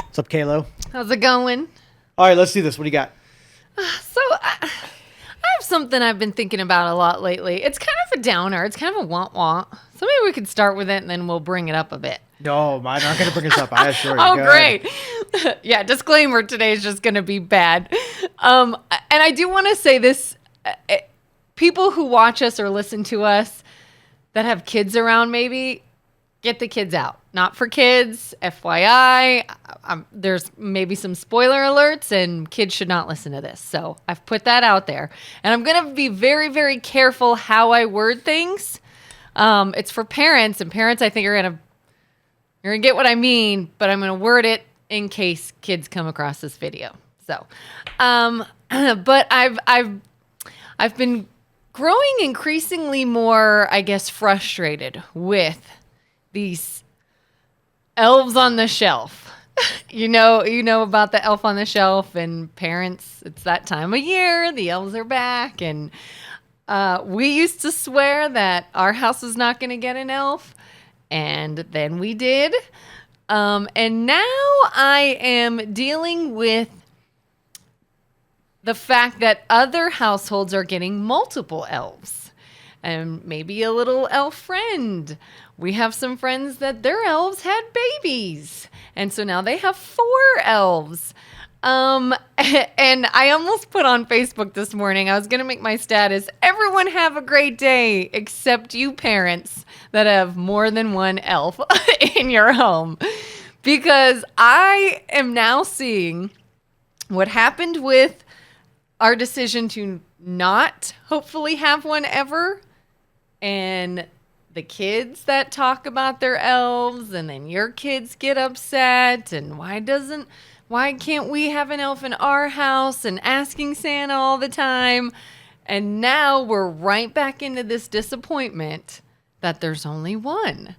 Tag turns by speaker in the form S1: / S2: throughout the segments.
S1: What's up, Kalo?
S2: How's it going?
S1: All right, let's do this. What do you got?
S2: So I have something I've been thinking about a lot lately. It's kind of a downer. It's kind of a want. So maybe we could start with it and then we'll bring it up a bit.
S1: No, I'm not going to bring us up. I assure you.
S2: Oh,
S1: Go
S2: great.
S1: ahead.
S2: Yeah, disclaimer, today is just going to be bad. And I do want to say this. People who watch us or listen to us that have kids around maybe, get the kids out. Not for kids, FYI. There's maybe some spoiler alerts and kids should not listen to this. So I've put that out there. And I'm going to be very, very careful how I word things. It's for parents, and parents I think you're going to get what I mean, but I'm going to word it in case kids come across this video. So, but I've been growing increasingly more, I guess, frustrated with these elves on the shelf. You know about the elf on the shelf, and parents, it's that time of year, the elves are back, and we used to swear that our house was not going to get an elf, and then we did. And now I am dealing with the fact that other households are getting multiple elves and maybe a little elf friend. We have some friends that their elves had babies, and so now they have 4 elves. And I almost put on Facebook this morning, I was going to make my status, everyone have a great day, except you parents that have more than one elf in your home. Because I am now seeing what happened with our decision to not hopefully have one ever, and the kids that talk about their elves, and then your kids get upset, and why can't we have an elf in our house, and asking Santa all the time. And now we're right back into this disappointment that there's only one.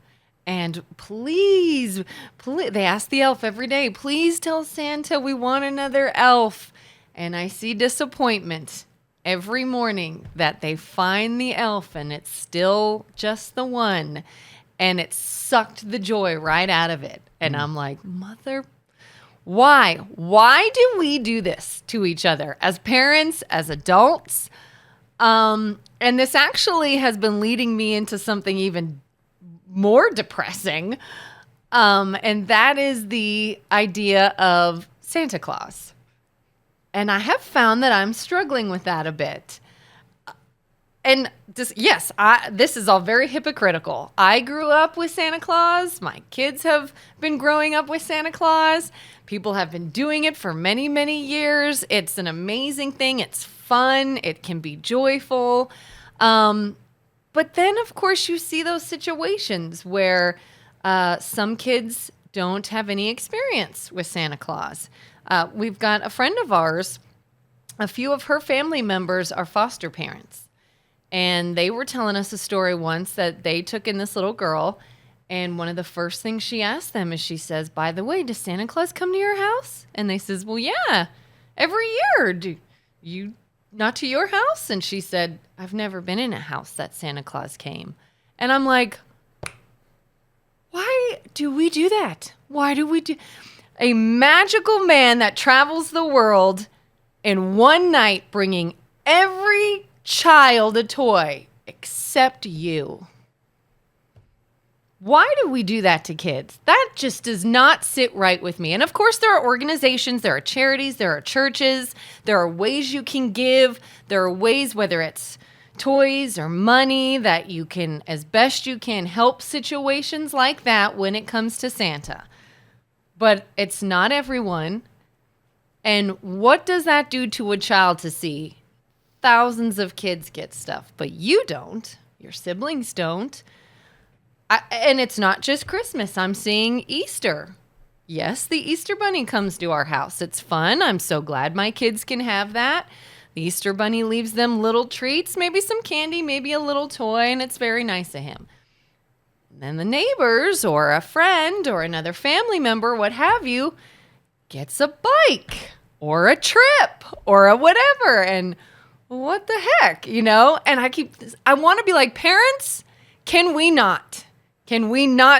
S2: And please, they ask the elf every day, please tell Santa we want another elf. And I see disappointment every morning that they find the elf and it's still just the one. And it sucked the joy right out of it. And I'm like, why? Why do we do this to each other as parents, as adults? And this actually has been leading me into something even more depressing. And that is the idea of Santa Claus. And I have found that I'm struggling with that a bit. And this is all very hypocritical. I grew up with Santa Claus. My kids have been growing up with Santa Claus. People have been doing it for many, many years. It's an amazing thing. It's fun. It can be joyful. But then, of course, you see those situations where some kids don't have any experience with Santa Claus. We've got a friend of ours, a few of her family members are foster parents. And they were telling us a story once that they took in this little girl. And one of the first things she asked them is she says, by the way, does Santa Claus come to your house? And they says, well, yeah, every year. Do you not to your house? And she said, I've never been in a house that Santa Claus came. And I'm like, why do we do that? Why do we do a magical man that travels the world in one night bringing every child a toy except you? Why do we do that to kids? That just does not sit right with me. And of course, there are organizations, there are charities, there are churches, there are ways you can give. There are ways, whether it's toys or money, that you can, as best you can, help situations like that when it comes to Santa. But it's not everyone. And what does that do to a child to see thousands of kids get stuff, but you don't, your siblings don't? And it's not just Christmas. I'm seeing Easter. Yes, the Easter Bunny comes to our house. It's fun. I'm so glad my kids can have that. The Easter Bunny leaves them little treats, maybe some candy, maybe a little toy, and it's very nice of him. And then the neighbors or a friend or another family member, what have you, gets a bike or a trip or a whatever. And what the heck, And I want to be like, parents, can we not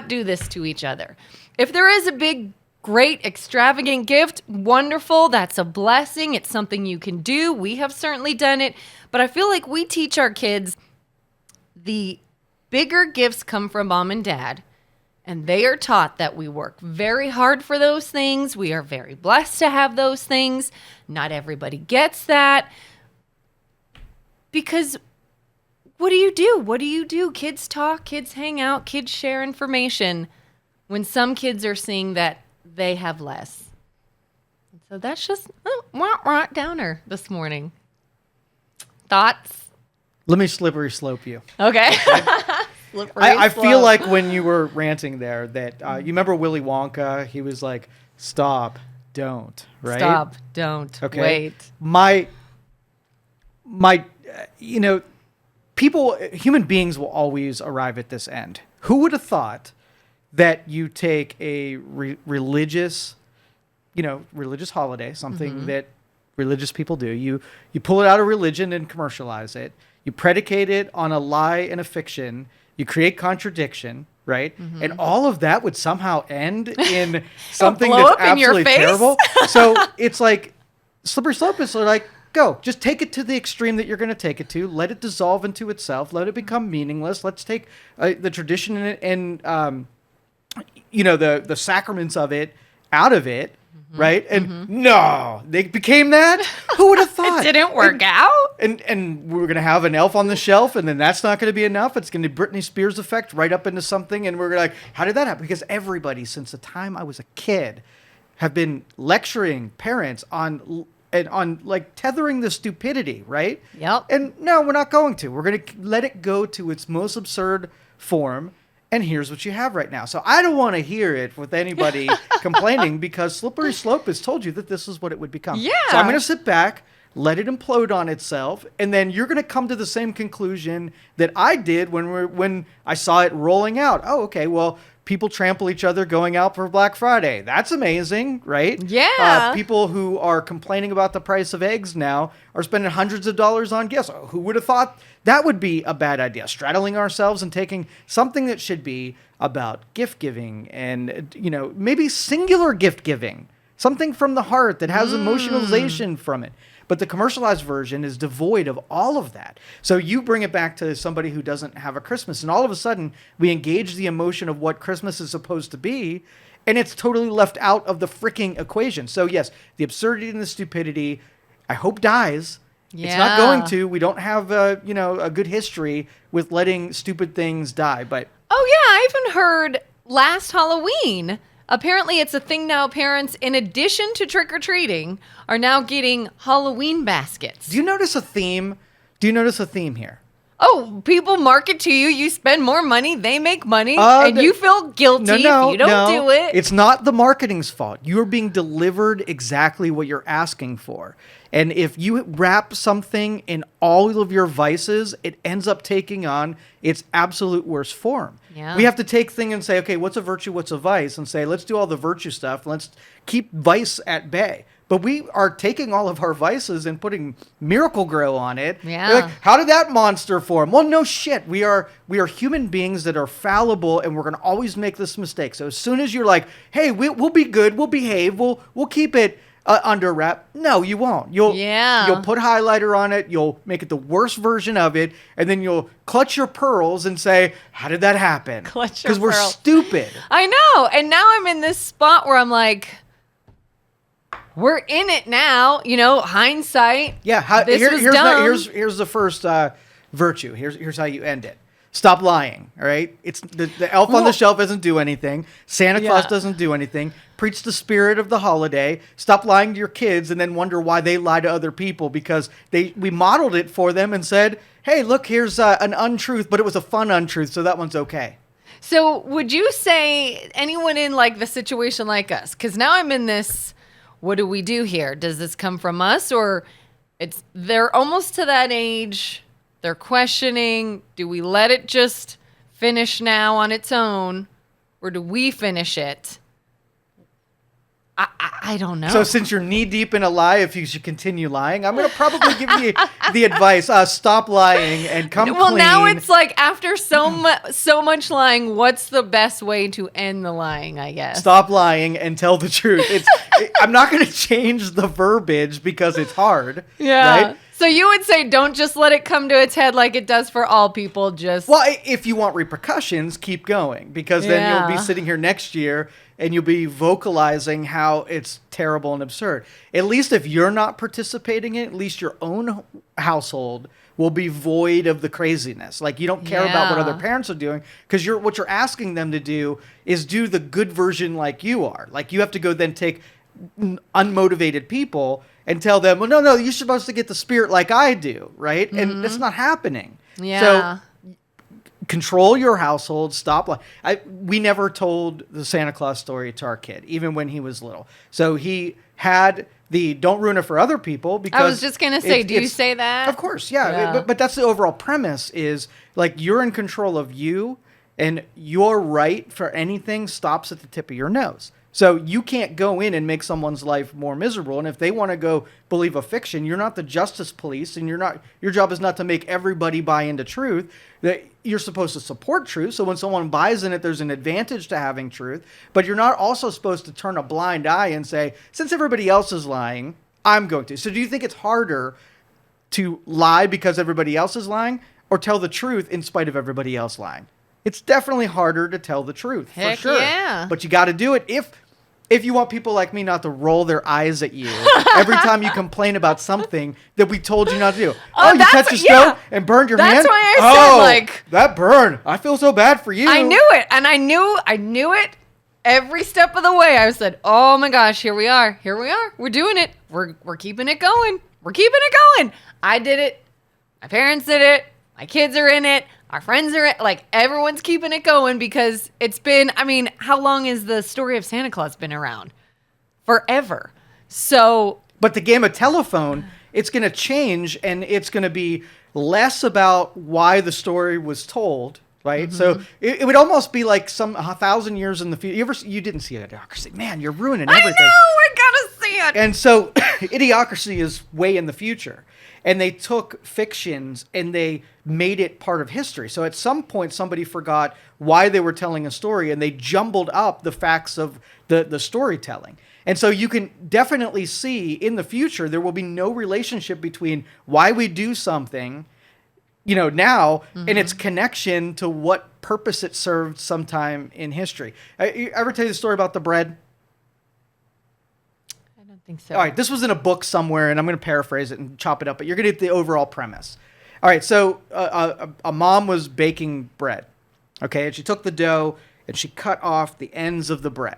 S2: do this to each other? If there is a big great, extravagant gift. Wonderful. That's a blessing. It's something you can do. We have certainly done it. But I feel like we teach our kids the bigger gifts come from mom and dad. And they are taught that we work very hard for those things. We are very blessed to have those things. Not everybody gets that. Because what do you do? What do you do? Kids talk, kids hang out, kids share information when some kids are seeing that they have less. So that's just downer this morning. Thoughts?
S1: Let me slippery slope you.
S2: Okay.
S1: I feel like when you were ranting there that you remember Willy Wonka, he was like, stop, don't, right?
S2: Stop, don't,
S1: okay.
S2: Wait.
S1: My, human beings will always arrive at this end. Who would have thought that you take a religious holiday, something that religious people do, you pull it out of religion and commercialize it, you predicate it on a lie and a fiction, you create contradiction, right? And all of that would somehow end in something that's absolutely terrible. So it's like slippery slope is like, go, just take it to the extreme that you're going to take it to. Let it dissolve into itself. Let it become meaningless. Let's take the tradition and the sacraments of it out of it. Right? And no, they became that. Who would have thought?
S2: It didn't work out.
S1: And we're going to have an elf on the shelf, and then that's not going to be enough. It's going to be Britney Spears effect right up into something. And we're like, how did that happen? Because everybody, since the time I was a kid, have been lecturing parents on like tethering the stupidity, right?
S2: Yep.
S1: And no, we're not going to. We're going to let it go to its most absurd form. And here's what you have right now. So I don't want to hear it with anybody complaining because Slippery Slope has told you that this is what it would become.
S2: Yeah.
S1: So I'm going to sit back, let it implode on itself, and then you're going to come to the same conclusion that I did when I saw it rolling out. Oh, okay, well, people trample each other going out for Black Friday. That's amazing, right?
S2: Yeah.
S1: People who are complaining about the price of eggs now are spending hundreds of dollars on gifts. Oh, who would have thought that would be a bad idea? Straddling ourselves and taking something that should be about gift giving and, maybe singular gift giving, something from the heart that has emotionalization from it. But the commercialized version is devoid of all of that. So you bring it back to somebody who doesn't have a Christmas, and all of a sudden we engage the emotion of what Christmas is supposed to be, and it's totally left out of the freaking equation. So yes, the absurdity and the stupidity, I hope dies. Yeah. It's not going to. We don't have a good history with letting stupid things die. But
S2: oh yeah, I even heard last Halloween. Apparently, it's a thing now. Parents, in addition to trick-or-treating, are now getting Halloween baskets.
S1: Do you notice a theme? Here?
S2: Oh, people market to you. You spend more money. They make money. And you feel guilty if you don't do it.
S1: It's not the marketing's fault. You're being delivered exactly what you're asking for. And if you wrap something in all of your vices, it ends up taking on its absolute worst form.
S2: Yeah.
S1: We have to take things and say, okay, what's a virtue, what's a vice? And say, let's do all the virtue stuff. Let's keep vice at bay. But we are taking all of our vices and putting Miracle Grow on it.
S2: Yeah.
S1: Like, how did that monster form? Well, no shit. We are human beings that are fallible, and we're going to always make this mistake. So as soon as you're like, hey, we'll be good, we'll behave, we'll keep it under wrap. No, you won't. You'll put highlighter on it. You'll make it the worst version of it, and then you'll clutch your pearls and say, "How did that happen?" Because we're stupid.
S2: I know, and now I'm in this spot where I'm like, we're in it now. Hindsight.
S1: Yeah. Here's the first virtue. Here's how you end it. Stop lying, all right? It's the elf on the shelf doesn't do anything. Santa Claus doesn't do anything. Preach the spirit of the holiday. Stop lying to your kids and then wonder why they lie to other people because we modeled it for them and said, hey, look, here's an untruth, but it was a fun untruth, so that one's okay.
S2: So would you say anyone in like the situation like us, because now I'm in this, what do we do here? Does this come from us or they're almost to that age... They're questioning, do we let it just finish now on its own, or do we finish it? I don't know.
S1: So since you're knee deep in a lie, if you should continue lying, I'm going to probably give you the advice: stop lying and come
S2: well,
S1: clean.
S2: now it's like after so much lying, what's the best way to end the lying? I guess
S1: stop lying and tell the truth. I'm not going to change the verbiage because it's hard.
S2: Yeah.
S1: Right?
S2: So you would say don't just let it come to its head like it does for all people. Just
S1: well, if you want repercussions, keep going, because then you'll be sitting here next year and you'll be vocalizing how it's terrible and absurd. At least if you're not participating in it, at least your own household will be void of the craziness. Like, you don't care about what other parents are doing, because what you're asking them to do is do the good version like you are. Like, you have to go then take unmotivated people and tell them, well, no, you're supposed to get the spirit like I do, right? Mm-hmm. And that's not happening.
S2: Yeah.
S1: So control your household. Stop lying. We never told the Santa Claus story to our kid, even when he was little. So he had the don't ruin it for other people, because
S2: I was just going to say, do you say that?
S1: Of course, yeah. But that's the overall premise, is like, you're in control of you, and your right for anything stops at the tip of your nose. So you can't go in and make someone's life more miserable. And if they want to go believe a fiction, you're not the justice police, and your job is not to make everybody buy into truth. That you're supposed to support truth. So when someone buys in it, there's an advantage to having truth. But you're not also supposed to turn a blind eye and say, since everybody else is lying, I'm going to. So do you think it's harder to lie because everybody else is lying, or tell the truth in spite of everybody else lying? It's definitely harder to tell the truth,
S2: Heck
S1: for sure.
S2: Yeah.
S1: But you got to do it if you want people like me not to roll their eyes at you every time you complain about something that we told you not to do. Oh, you touched the stove and burned your hand?
S2: That's why I said,
S1: that burn. I feel so bad for you.
S2: I knew it. And I knew it every step of the way. I said, oh my gosh, here we are. We're doing it. We're keeping it going. I did it. My parents did it. My kids are in it. Our friends are like, everyone's keeping it going, because it's been, how long has the story of Santa Claus been around? Forever. So.
S1: But the game of telephone, it's going to change, and it's going to be less about why the story was told, right? Mm-hmm. So it would almost be like 1,000 years in the future. You didn't see Idiocracy. Man, you're ruining everything.
S2: I know, I gotta see it.
S1: And so Idiocracy is way in the future. And they took fictions and they made it part of history. So at some point, somebody forgot why they were telling a story, and they jumbled up the facts of the storytelling. And so you can definitely see in the future, there will be no relationship between why we do something, now, and its connection to what purpose it served sometime in history. I ever tell you the story about the bread?
S2: Think so.
S1: All right, this was in a book somewhere, and I'm going to paraphrase it and chop it up, but you're going to get the overall premise. All right, so a mom was baking bread, okay, and she took the dough and she cut off the ends of the bread.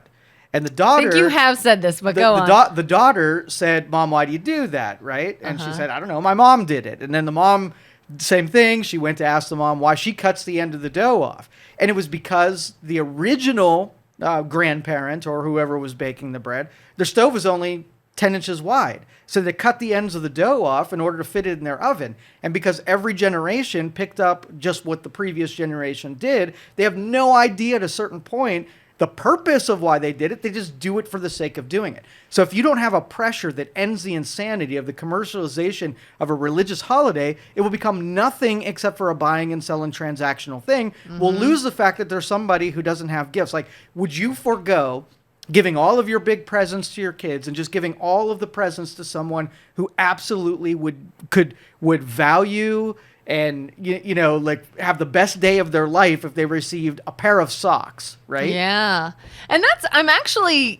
S1: And the daughter...
S2: I think you have said this, but go on.
S1: The daughter said, Mom, why do you do that, right? And she said, I don't know, my mom did it. And then the mom, same thing, she went to ask the mom why she cuts the end of the dough off. And it was because the original grandparent, or whoever was baking the bread, their stove was only 10 inches wide. So they cut the ends of the dough off in order to fit it in their oven. And because every generation picked up just what the previous generation did, they have no idea at a certain point the purpose of why they did it. They just do it for the sake of doing it. So if you don't have a pressure that ends the insanity of the commercialization of a religious holiday, it will become nothing except for a buying and selling transactional thing. Mm-hmm. We'll lose the fact that there's somebody who doesn't have gifts. Like, would you forego giving all of your big presents to your kids and just giving all of the presents to someone who absolutely would value and like have the best day of their life if they received a pair of socks, right?
S2: Yeah. And I'm actually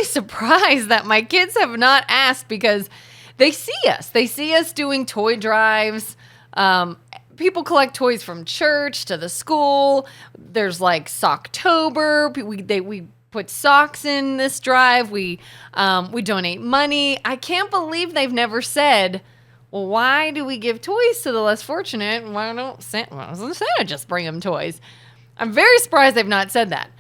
S2: surprised that my kids have not asked, because they see us doing toy drives. People collect toys from church to the school. There's like Socktober. We put socks in this drive. We donate money. I can't believe they've never said, well, why do we give toys to the less fortunate? Why doesn't Santa just bring them toys? I'm very surprised they've not said that.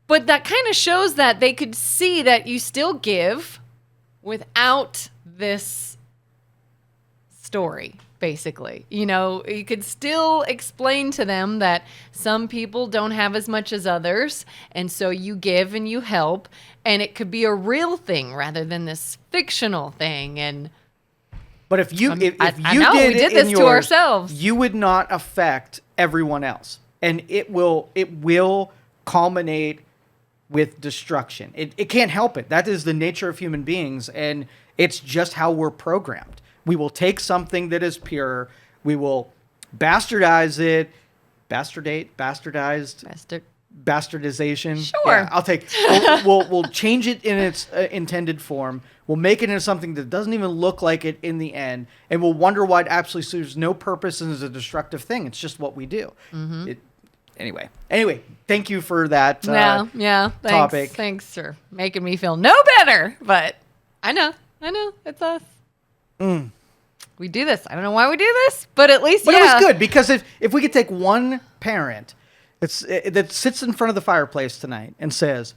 S2: But that kind of shows that they could see that you still give without this story. basically. You know, you could still explain to them that some people don't have as much as others, and so you give and you help, and it could be a real thing rather than this fictional thing. And
S1: But if you if
S2: I
S1: you
S2: know,
S1: did
S2: we did
S1: it
S2: this
S1: in
S2: to
S1: yours,
S2: ourselves.
S1: you would not affect everyone else, and it will culminate with destruction. It can't help it. That is the nature of human beings, and it's just how we're programmed. We will take something that is pure, we will bastardize it, bastardization.
S2: Sure.
S1: Yeah, I'll take. We'll change it in its intended form. We'll make it into something that doesn't even look like it in the end, and we'll wonder why it absolutely serves no purpose and is a destructive thing. It's just what we do. Anyway, thank you for that topic.
S2: Thanks for making me feel no better, but I know, it's us. We do this. I don't know why we do this, but at least,
S1: But it was good, because if we could take one parent that sits in front of the fireplace tonight and says,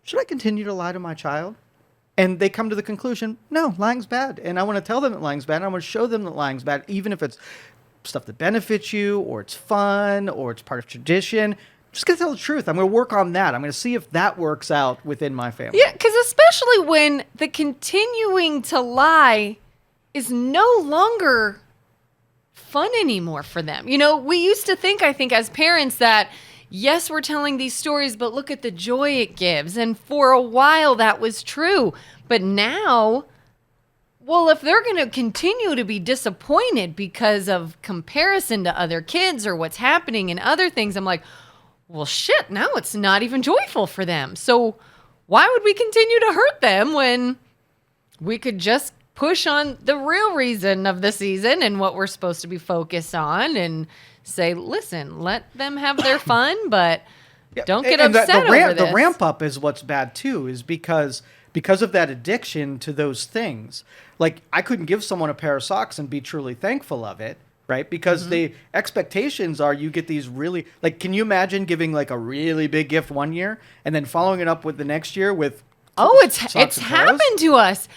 S1: should I continue to lie to my child? And they come to the conclusion, no, lying's bad. And I want to tell them that lying's bad. And I want to show them that lying's bad, even if it's stuff that benefits you, or it's fun, or it's part of tradition. Just going to tell the truth. I'm going to work on that. I'm going to see if that works out within my family.
S2: Yeah, because especially when the continuing to lie is no longer fun anymore for them. You know, we used to think, I think, as parents that, yes, we're telling these stories, but look at the joy it gives. And for a while that was true. But now, well, if they're going to continue to be disappointed because of comparison to other kids or what's happening in other things, I'm like, well, shit, now it's not even joyful for them. So why would we continue to hurt them when we could just push on the real reason of the season and what we're supposed to be focused on and say, listen, let them have their fun, but don't get upset over this.
S1: The ramp up is what's bad too, is because of that addiction to those things. Like, I couldn't give someone a pair of socks and be truly thankful of it, right? Because the expectations are you get these really, like, can you imagine giving like a really big gift one year and then following it up with the next year with
S2: it's
S1: and
S2: happened
S1: clothes?
S2: to us.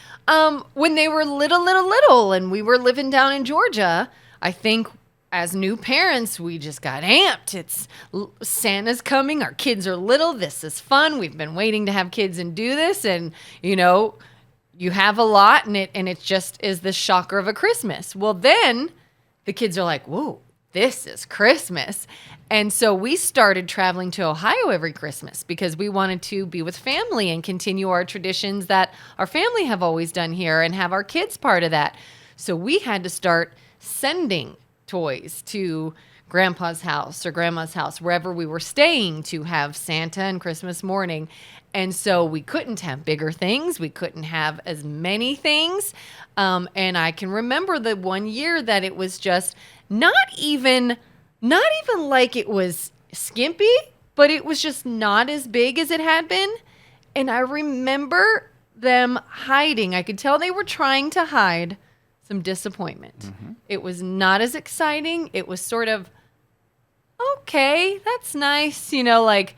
S2: When they were little and we were living down in Georgia, I think as new parents, we just got amped. It's Santa's coming. Our kids are little. This is fun. We've been waiting to have kids and do this. And, you know, you have a lot and it just is the shocker of a Christmas. Well, then the kids are like, whoa, this is Christmas. And so we started traveling to Ohio every Christmas because we wanted to be with family and continue our traditions that our family have always done here and have our kids part of that. So we had to start sending toys to grandpa's house or grandma's house, wherever we were staying, to have Santa and Christmas morning. And so we couldn't have bigger things. We couldn't have as many things. And I can remember the one year that it was just not even like it was skimpy, but it was just not as big as it had been. And I remember them hiding. I could tell they were trying to hide some disappointment. It was not as exciting. It was sort of, okay, that's nice, you know, like,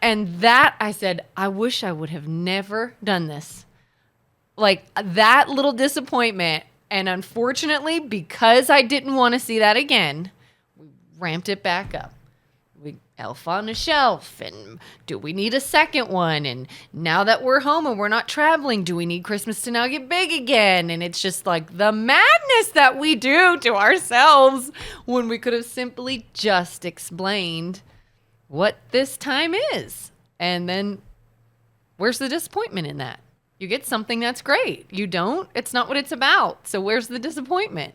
S2: and that I said, I wish I would have never done this. Like, that little disappointment. And unfortunately, because I didn't want to see that again, we ramped it back up. We elf on a shelf, and do we need a second one? And now that we're home and we're not traveling, do we need Christmas to now get big again? And it's just like the madness that we do to ourselves when we could have simply just explained what this time is. And then where's the disappointment in that? You get something that's great. You don't, it's not what it's about. So where's the disappointment?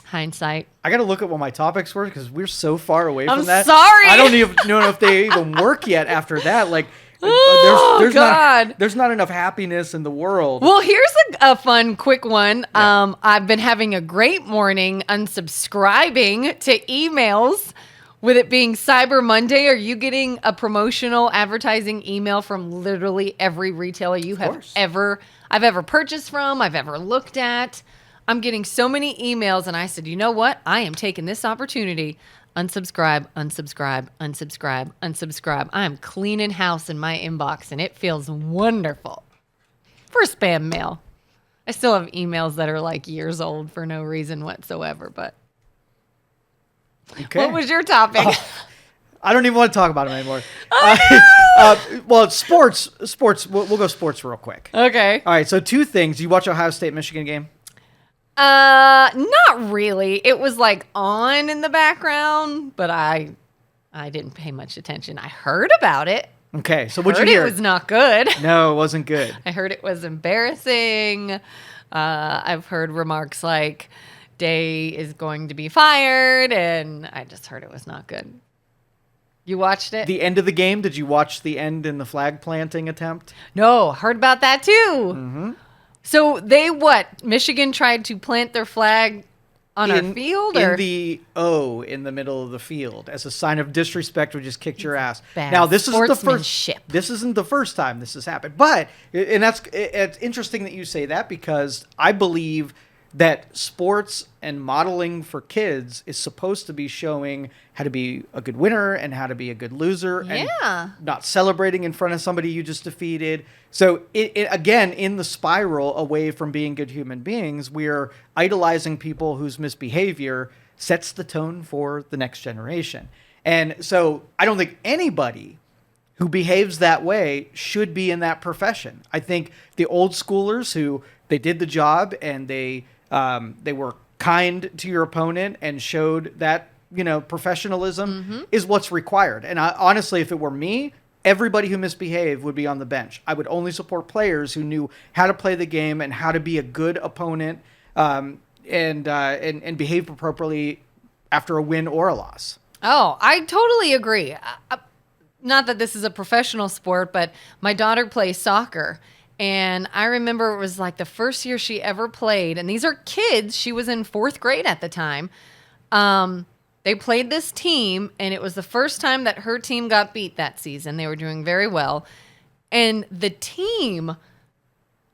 S2: Hindsight.
S1: I got to look at what my topics were because we're so far away from
S2: I'm
S1: that.
S2: sorry.
S1: I don't even know if they even work yet after that. Like,
S2: God.
S1: there's not enough happiness in the world.
S2: Well, here's a fun, quick one. Yeah. I've been having a great morning unsubscribing to emails. With it being Cyber Monday, are you getting a promotional advertising email from literally every retailer I've ever purchased from, I've ever looked at? I'm getting so many emails, and I said, you know what? I am taking this opportunity. Unsubscribe, unsubscribe, unsubscribe, unsubscribe. I am cleaning house in my inbox, and it feels wonderful for spam mail. I still have emails that are like years old for no reason whatsoever. But
S1: Okay.
S2: what was your topic?
S1: I don't even want to talk about it anymore. Well, it's sports. We'll go sports real quick.
S2: Okay.
S1: All right. So 2 things. You watch Ohio State Michigan game?
S2: Not really. It was like on in the background, but I didn't pay much attention. I heard about it.
S1: Okay. So what'd you
S2: Heard
S1: hear?
S2: it was not good.
S1: No, it wasn't good.
S2: I heard it was embarrassing. I've heard remarks like Day is going to be fired, and I just heard it was not good. You watched it?
S1: The end of the game, did you watch the end in the flag planting attempt?
S2: No, heard about that too. Mm-hmm. So Michigan tried to plant their flag on our field? Or?
S1: In the O in the middle of the field as a sign of disrespect, we just kicked your ass.
S2: Bad
S1: now, this isn't the first.
S2: sportsmanship.
S1: This isn't the first time this has happened. But, and it's interesting that you say that, because I believe that sports and modeling for kids is supposed to be showing how to be a good winner and how to be a good loser, and not celebrating in front of somebody you just defeated. So it again, in the spiral away from being good human beings, we're idolizing people whose misbehavior sets the tone for the next generation. And so I don't think anybody who behaves that way should be in that profession. I think the old schoolers who they did the job and they were kind to your opponent and showed that, professionalism is what's required. And honestly, if it were me, everybody who misbehaved would be on the bench. I would only support players who knew how to play the game and how to be a good opponent, and behave appropriately after a win or a loss.
S2: Oh, I totally agree. Not that this is a professional sport, but my daughter plays soccer. And I remember it was like the first year she ever played. And these are kids. She was in 4th grade at the time. They played this team, and it was the first time that her team got beat that season. They were doing very well. And the team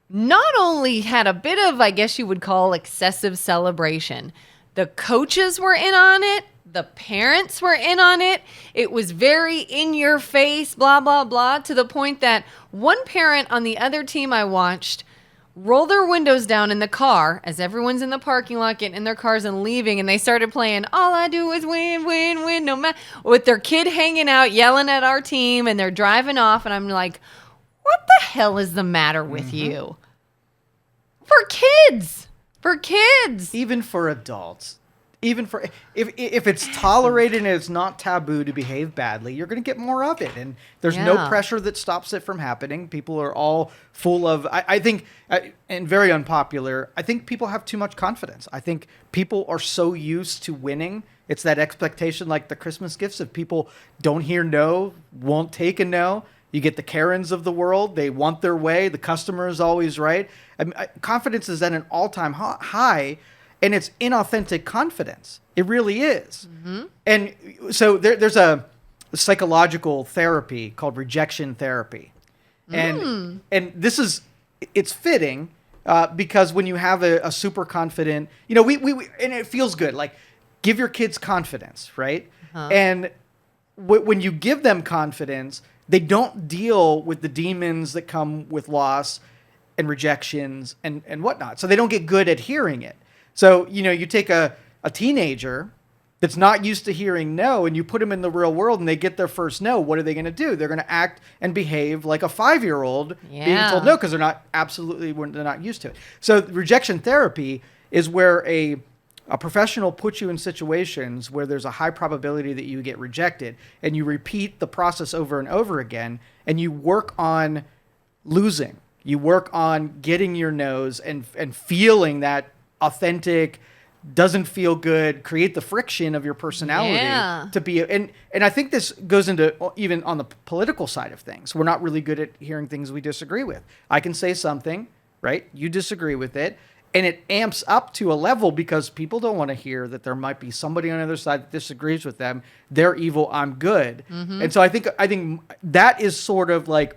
S2: not only had a bit of, I guess you would call, excessive celebration. The coaches were in on it. The parents were in on it. It was very in your face, blah, blah, blah, to the point that one parent on the other team I watched rolled their windows down in the car as everyone's in the parking lot getting in their cars and leaving, and they started playing All I Do Is Win, Win, Win, no matter, with their kid hanging out, yelling at our team, and they're driving off, and I'm like, what the hell is the matter with you? For kids.
S1: Even for adults. Even for if it's tolerated and it's not taboo to behave badly, you're going to get more of it, and there's no pressure that stops it from happening. People are all full of, I think, and very unpopular. I think people have too much confidence. I think people are so used to winning. It's that expectation, like the Christmas gifts. If people don't hear no, won't take a no. You get the Karens of the world. They want their way. The customer is always right. Confidence is at an all-time high. And it's inauthentic confidence. It really is. Mm-hmm. And so there's a psychological therapy called rejection therapy. And this is, it's fitting because when you have a super confident, we and it feels good. Like, give your kids confidence, right? Uh-huh. And when you give them confidence, they don't deal with the demons that come with loss and rejections and whatnot. So they don't get good at hearing it. So, you take a teenager that's not used to hearing no, and you put them in the real world and they get their first no. What are they going to do? They're going to act and behave like a 5-year-old being told no, because they're not used to it. So rejection therapy is where a professional puts you in situations where there's a high probability that you get rejected, and you repeat the process over and over again, and you work on losing. You work on getting your no's and feeling that authentic, doesn't feel good, create the friction of your personality to be and I think this goes into even on the political side of things. We're not really good at hearing things we disagree with. I can say something, right? You disagree with it, and it amps up to a level because people don't want to hear that there might be somebody on the other side that disagrees with them. They're evil, I'm good. Mm-hmm. And so I think that is sort of like,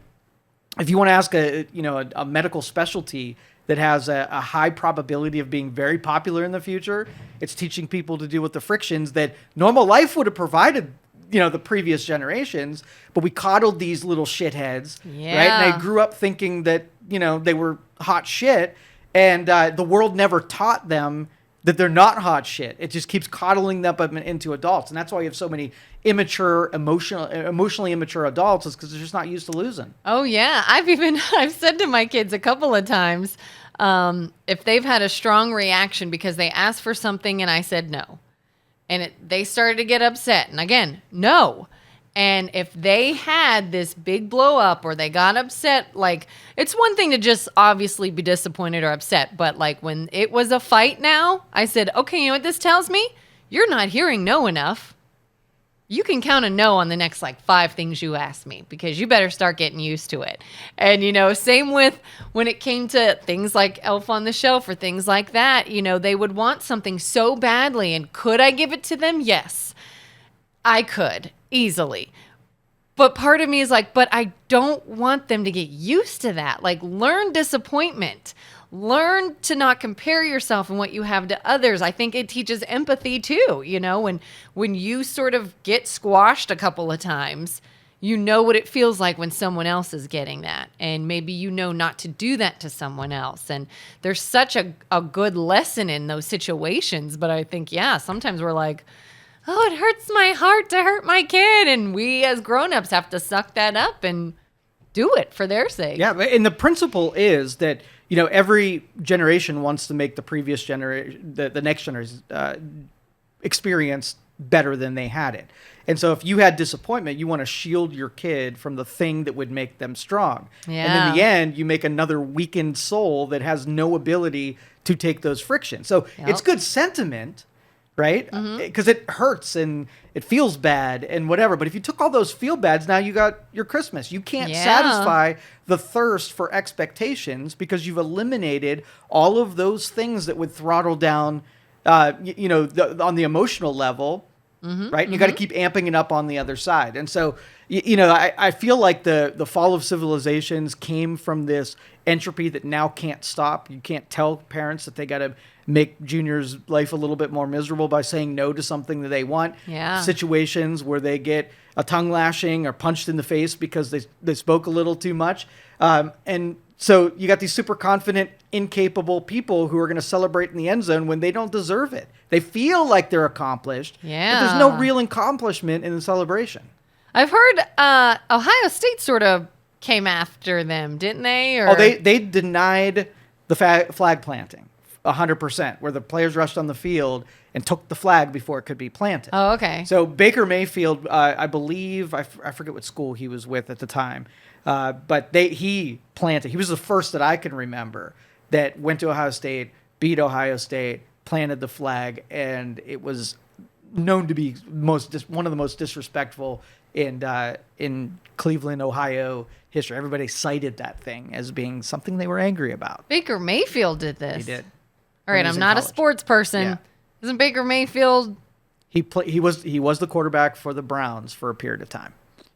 S1: if you want to ask a medical specialty that has a high probability of being very popular in the future, it's teaching people to deal with the frictions that normal life would have provided, the previous generations, but we coddled these little shitheads, right? And they grew up thinking that, they were hot shit, And the world never taught them that they're not hot shit. It just keeps coddling them up into adults. And that's why you have so many emotionally immature adults, is because they're just not used to losing.
S2: Oh yeah, I've said to my kids a couple of times, if they've had a strong reaction because they asked for something and I said no, and they started to get upset, and again, no. And if they had this big blow up or they got upset, like, it's one thing to just obviously be disappointed or upset, but like when it was a fight now, I said, okay, you know what this tells me? You're not hearing no enough. You can count a no on the next like 5 things you ask me, because you better start getting used to it. And, same with when it came to things like Elf on the Shelf or things like that, they would want something so badly. And could I give it to them? Yes, I could easily. But part of me is like, but I don't want them to get used to that. Like, learn disappointment. Learn to not compare yourself and what you have to others. I think it teaches empathy too. When you sort of get squashed a couple of times, you know what it feels like when someone else is getting that. And maybe not to do that to someone else. And there's such a good lesson in those situations. But I think, sometimes we're like, oh, it hurts my heart to hurt my kid. And we as grown-ups have to suck that up and do it for their sake.
S1: Yeah, and the principle is that, every generation wants to make the previous generation, the next generation, experience better than they had it. And so if you had disappointment, you want to shield your kid from the thing that would make them strong.
S2: Yeah.
S1: And in the end, you make another weakened soul that has no ability to take those frictions. So it's good sentiment, right? Because it hurts and it feels bad and whatever. But if you took all those feel bads, now you got your Christmas. You can't satisfy the thirst for expectations because you've eliminated all of those things that would throttle down, on the emotional level, right? And you got to keep amping it up on the other side. And so, I feel like the fall of civilizations came from this entropy that now can't stop. You can't tell parents that they got to make Junior's life a little bit more miserable by saying no to something that they want.
S2: Yeah.
S1: Situations where they get a tongue lashing or punched in the face because they spoke a little too much. And so you got these super confident, incapable people who are going to celebrate in the end zone when they don't deserve it. They feel like they're accomplished, but there's no real accomplishment in the celebration.
S2: I've heard Ohio State sort of came after them, didn't they? Or...
S1: Oh, they denied the flag planting 100%, where the players rushed on the field and took the flag before it could be planted.
S2: Oh, okay.
S1: So Baker Mayfield, I believe, I forget what school he was with at the time, but he planted. He was the first that I can remember that went to Ohio State, beat Ohio State, planted the flag, and it was known to be one of the most disrespectful in Cleveland, Ohio history. Everybody cited that thing as being something they were angry about.
S2: Baker Mayfield did this.
S1: He did.
S2: All right, I'm not a sports person.
S1: Yeah.
S2: Isn't Baker Mayfield?
S1: He was the quarterback for the Browns for a period of time,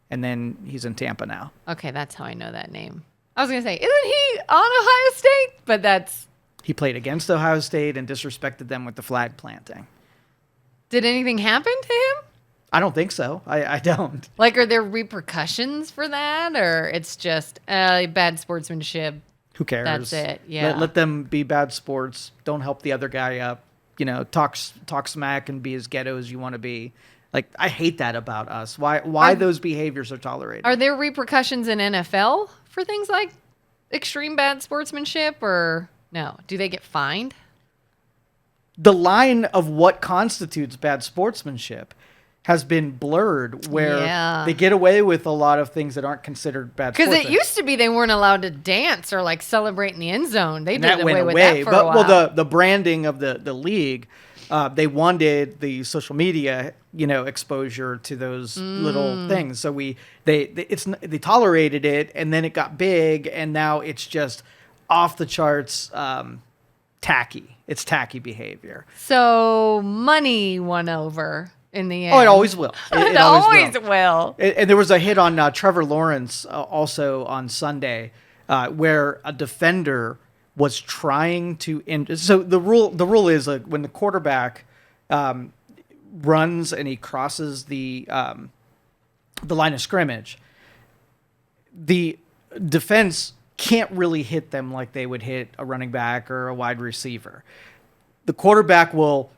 S1: and then he's in Tampa now.
S2: Okay, that's how I know that name. I was gonna say, isn't he on Ohio State? But that's...
S1: He played against Ohio State and disrespected them with the flag planting.
S2: Did anything happen to him?
S1: I don't think so. I don't.
S2: Like, are there repercussions for that, or it's just bad sportsmanship?
S1: Who cares?
S2: That's it. Yeah.
S1: Let them be bad sports. Don't help the other guy up. Talk smack and be as ghetto as you want to be. Like, I hate that about us. Why those behaviors are tolerated?
S2: Are there repercussions in NFL for things like extreme bad sportsmanship, or no? Do they get fined?
S1: The line of what constitutes bad sportsmanship has been blurred, where they get away with a lot of things that aren't considered bad sportsmanship.
S2: Because it used to be they weren't allowed to dance or like celebrate in the end zone. They did
S1: that
S2: away
S1: went
S2: with
S1: away.
S2: that for a while.
S1: Well, the branding of the league, they wanted the social media, exposure to those little things. So they tolerated it, and then it got big, and now it's just off the charts, tacky. It's tacky behavior.
S2: So money won over in the end.
S1: Oh, it always will. It
S2: always will.
S1: And there was a hit on Trevor Lawrence also on Sunday, where a defender was trying to so the rule is when the quarterback runs and he crosses the line of scrimmage, the defense can't really hit them like they would hit a running back or a wide receiver. The quarterback will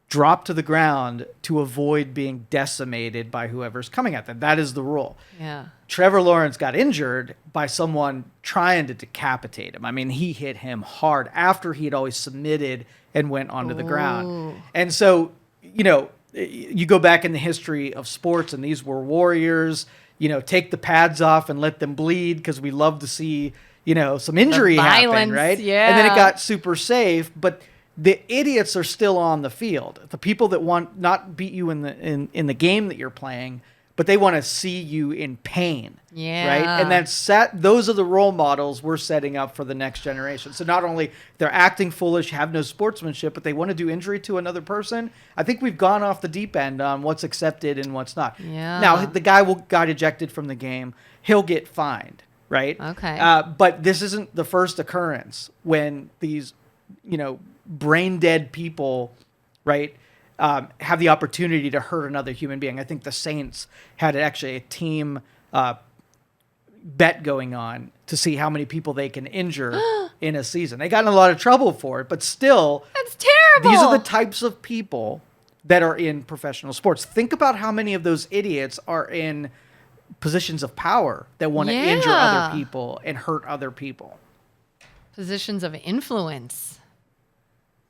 S1: drop to the ground to avoid being decimated by whoever's coming at them. That is the rule.
S2: Yeah.
S1: Trevor Lawrence got injured by someone trying to decapitate him. I mean, he hit him hard after he had always submitted and went onto the ground. And so, you go back in the history of sports, and these were warriors. Take the pads off and let them bleed, because we love to see, some injury happen, right?
S2: Yeah.
S1: And then it got super safe, but the idiots are still on the field. The people that want not beat you in the game that you're playing, but they want to see you in pain.
S2: Yeah.
S1: Right? And those are the role models we're setting up for the next generation. So not only they're acting foolish, have no sportsmanship, but they want to do injury to another person. I think we've gone off the deep end on what's accepted and what's not.
S2: Yeah.
S1: Now, the guy got ejected from the game. He'll get fined, right?
S2: Okay.
S1: But this isn't the first occurrence when these, brain dead people, right, have the opportunity to hurt another human being. I think the Saints had actually a team bet going on to see how many people they can injure in a season. They got in a lot of trouble for it, but still,
S2: that's terrible.
S1: These are the types of people that are in professional sports. Think about how many of those idiots are in positions of power that want to injure other people and hurt other people.
S2: Positions of influence.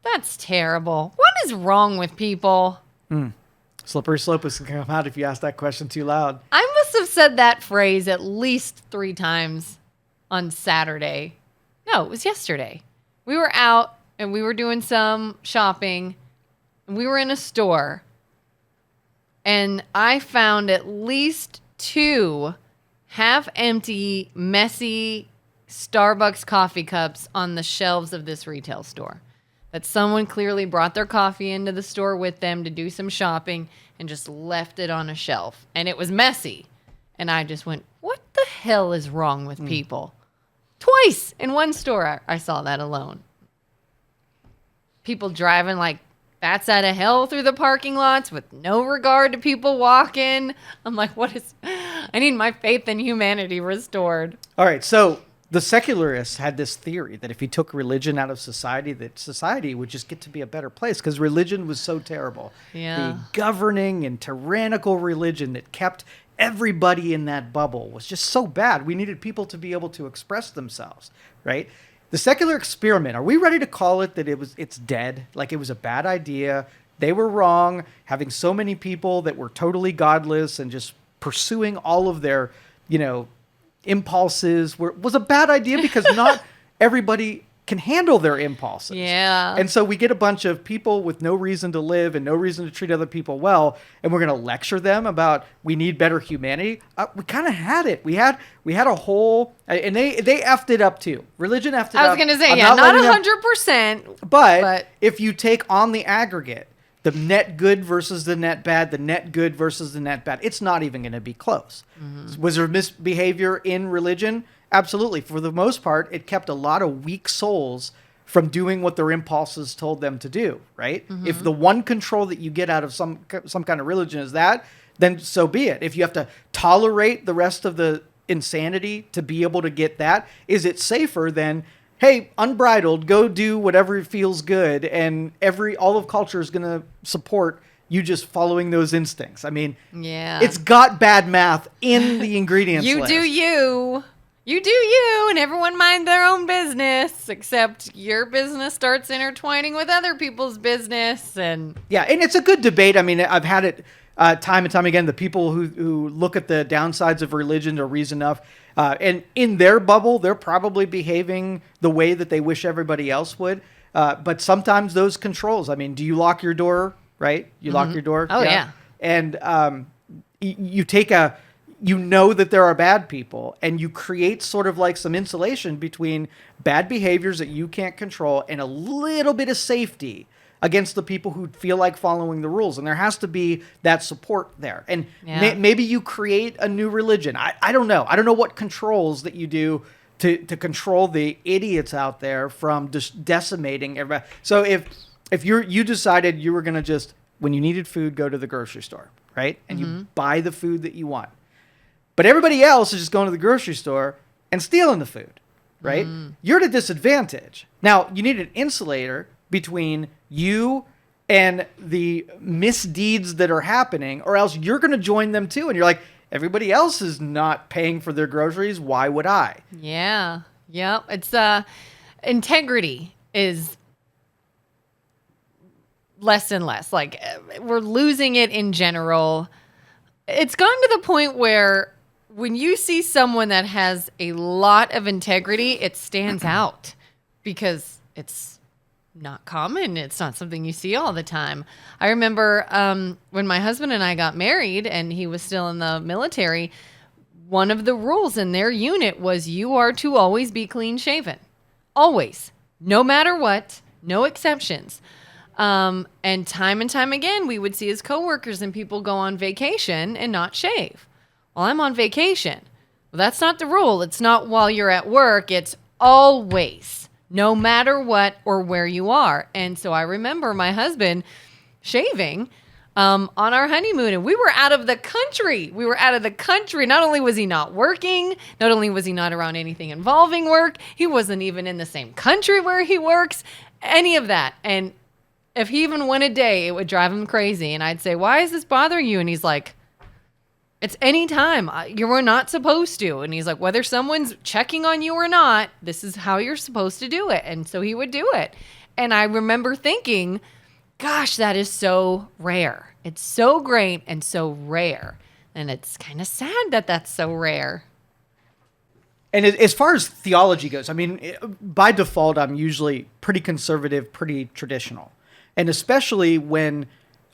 S2: That's terrible. What is wrong with people?
S1: Slippery slope is going to come out if you ask that question too loud.
S2: I must have said that phrase at least 3 times on Saturday. No, it was yesterday. We were out and we were doing some shopping, and we were in a store, and I found at least 2 half-empty, messy Starbucks coffee cups on the shelves of this retail store. That someone clearly brought their coffee into the store with them to do some shopping and just left it on a shelf. And it was messy. And I just went, what the hell is wrong with people? Twice in one store I saw that alone. People driving like bats out of hell through the parking lots with no regard to people walking. I'm like, I need my faith in humanity restored.
S1: All right, so the secularists had this theory that if you took religion out of society, that society would just get to be a better place because religion was so terrible.
S2: Yeah.
S1: The governing and tyrannical religion that kept everybody in that bubble was just so bad. We needed people to be able to express themselves, right? The secular experiment, are we ready to call it that it's dead? Like it was a bad idea. They were wrong. Having so many people that were totally godless and just pursuing all of their, impulses was a bad idea because not everybody can handle their impulses.
S2: Yeah.
S1: And so we get a bunch of people with no reason to live and no reason to treat other people well, and we're going to lecture them about we need better humanity. We kind of had it. We had a whole, and they effed it up too. Religion effed it up.
S2: I was going to say,
S1: I'm
S2: not 100%.
S1: But if you take on the aggregate, the net good versus the net bad, the net good versus the net bad, it's not even going to be close. Mm-hmm. Was there misbehavior in religion? Absolutely. For the most part, it kept a lot of weak souls from doing what their impulses told them to do, right? Mm-hmm. If the one control that you get out of some kind of religion is that, then so be it. If you have to tolerate the rest of the insanity to be able to get that, is it safer than, hey, unbridled, go do whatever feels good, and all of culture is going to support you just following those instincts? I mean,
S2: yeah,
S1: it's got bad math in the ingredients
S2: you
S1: list.
S2: do you. You do you, and everyone mind their own business, except your business starts intertwining with other people's business. And
S1: yeah, and it's a good debate. I mean, I've had it time and time again. The people who look at the downsides of religion to reason enough, and in their bubble, they're probably behaving the way that they wish everybody else would. But sometimes those controls, I mean, do you lock your door, right? You lock your door?
S2: Oh, yeah.
S1: And you know that there are bad people, and you create sort of like some insulation between bad behaviors that you can't control and a little bit of safety against the people who feel like following the rules. And there has to be that support there. And maybe you create a new religion. I don't know. I don't know what controls that you do to control the idiots out there from just decimating everybody. So if you decided you were going to just, when you needed food, go to the grocery store, right? And you buy the food that you want. But everybody else is just going to the grocery store and stealing the food. right? You're at a disadvantage. Now, you need an insulator between you and the misdeeds that are happening, or else you're going to join them too. And you're like, everybody else is not paying for their groceries. Why would I?
S2: Yeah. Yeah. It's integrity is less and less. Like we're losing it in general. It's gone to the point where when you see someone that has a lot of integrity, it stands out because it's not common. It's not something you see all the time. I remember when my husband and I got married and he was still in the military, one of the rules in their unit was you are to always be clean shaven. Always. No matter what. No exceptions. And time again, we would see his coworkers and people go on vacation and not shave. Well, I'm on vacation. Well, that's not the rule. It's not while you're at work. It's always, no matter what or where you are. And so I remember my husband shaving on our honeymoon, and we were out of the country. Not only was he not working, not only was he not around anything involving work, he wasn't even in the same country where he works, any of that. And if he even went a day, it would drive him crazy. And I'd say, why is this bothering you? And he's like, it's any time. You were not supposed to. And he's like, whether someone's checking on you or not, this is how you're supposed to do it. And so he would do it. And I remember thinking, gosh, that is so rare. It's so great and so rare. And it's kind of sad that that's so rare.
S1: And as far as theology goes, I mean, by default, I'm usually pretty conservative, pretty traditional. And especially when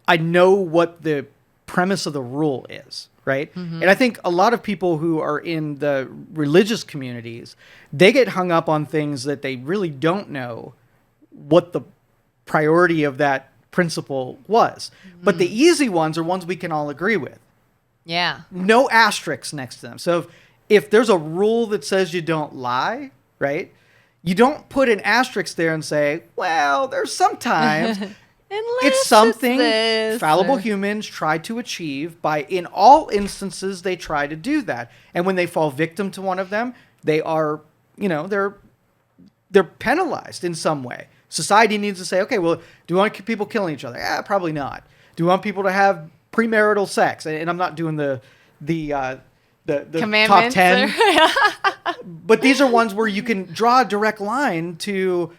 S1: I know what the premise of the rule is, right? Mm-hmm. And I think a lot of people who are in the religious communities, they get hung up on things that they really don't know what the priority of that principle was. Mm-hmm. But the easy ones are ones we can all agree with.
S2: Yeah.
S1: No asterisks next to them. So if there's a rule that says you don't lie, right? You don't put an asterisk there and say, well, there's sometimes it's something fallible humans try to achieve by, in all instances, they try to do that. And when they fall victim to one of them, they are, they're penalized in some way. Society needs to say, okay, well, do we want people killing each other? Probably not. Do we want people to have premarital sex? And I'm not doing the top 10. But these are ones where you can draw a direct line to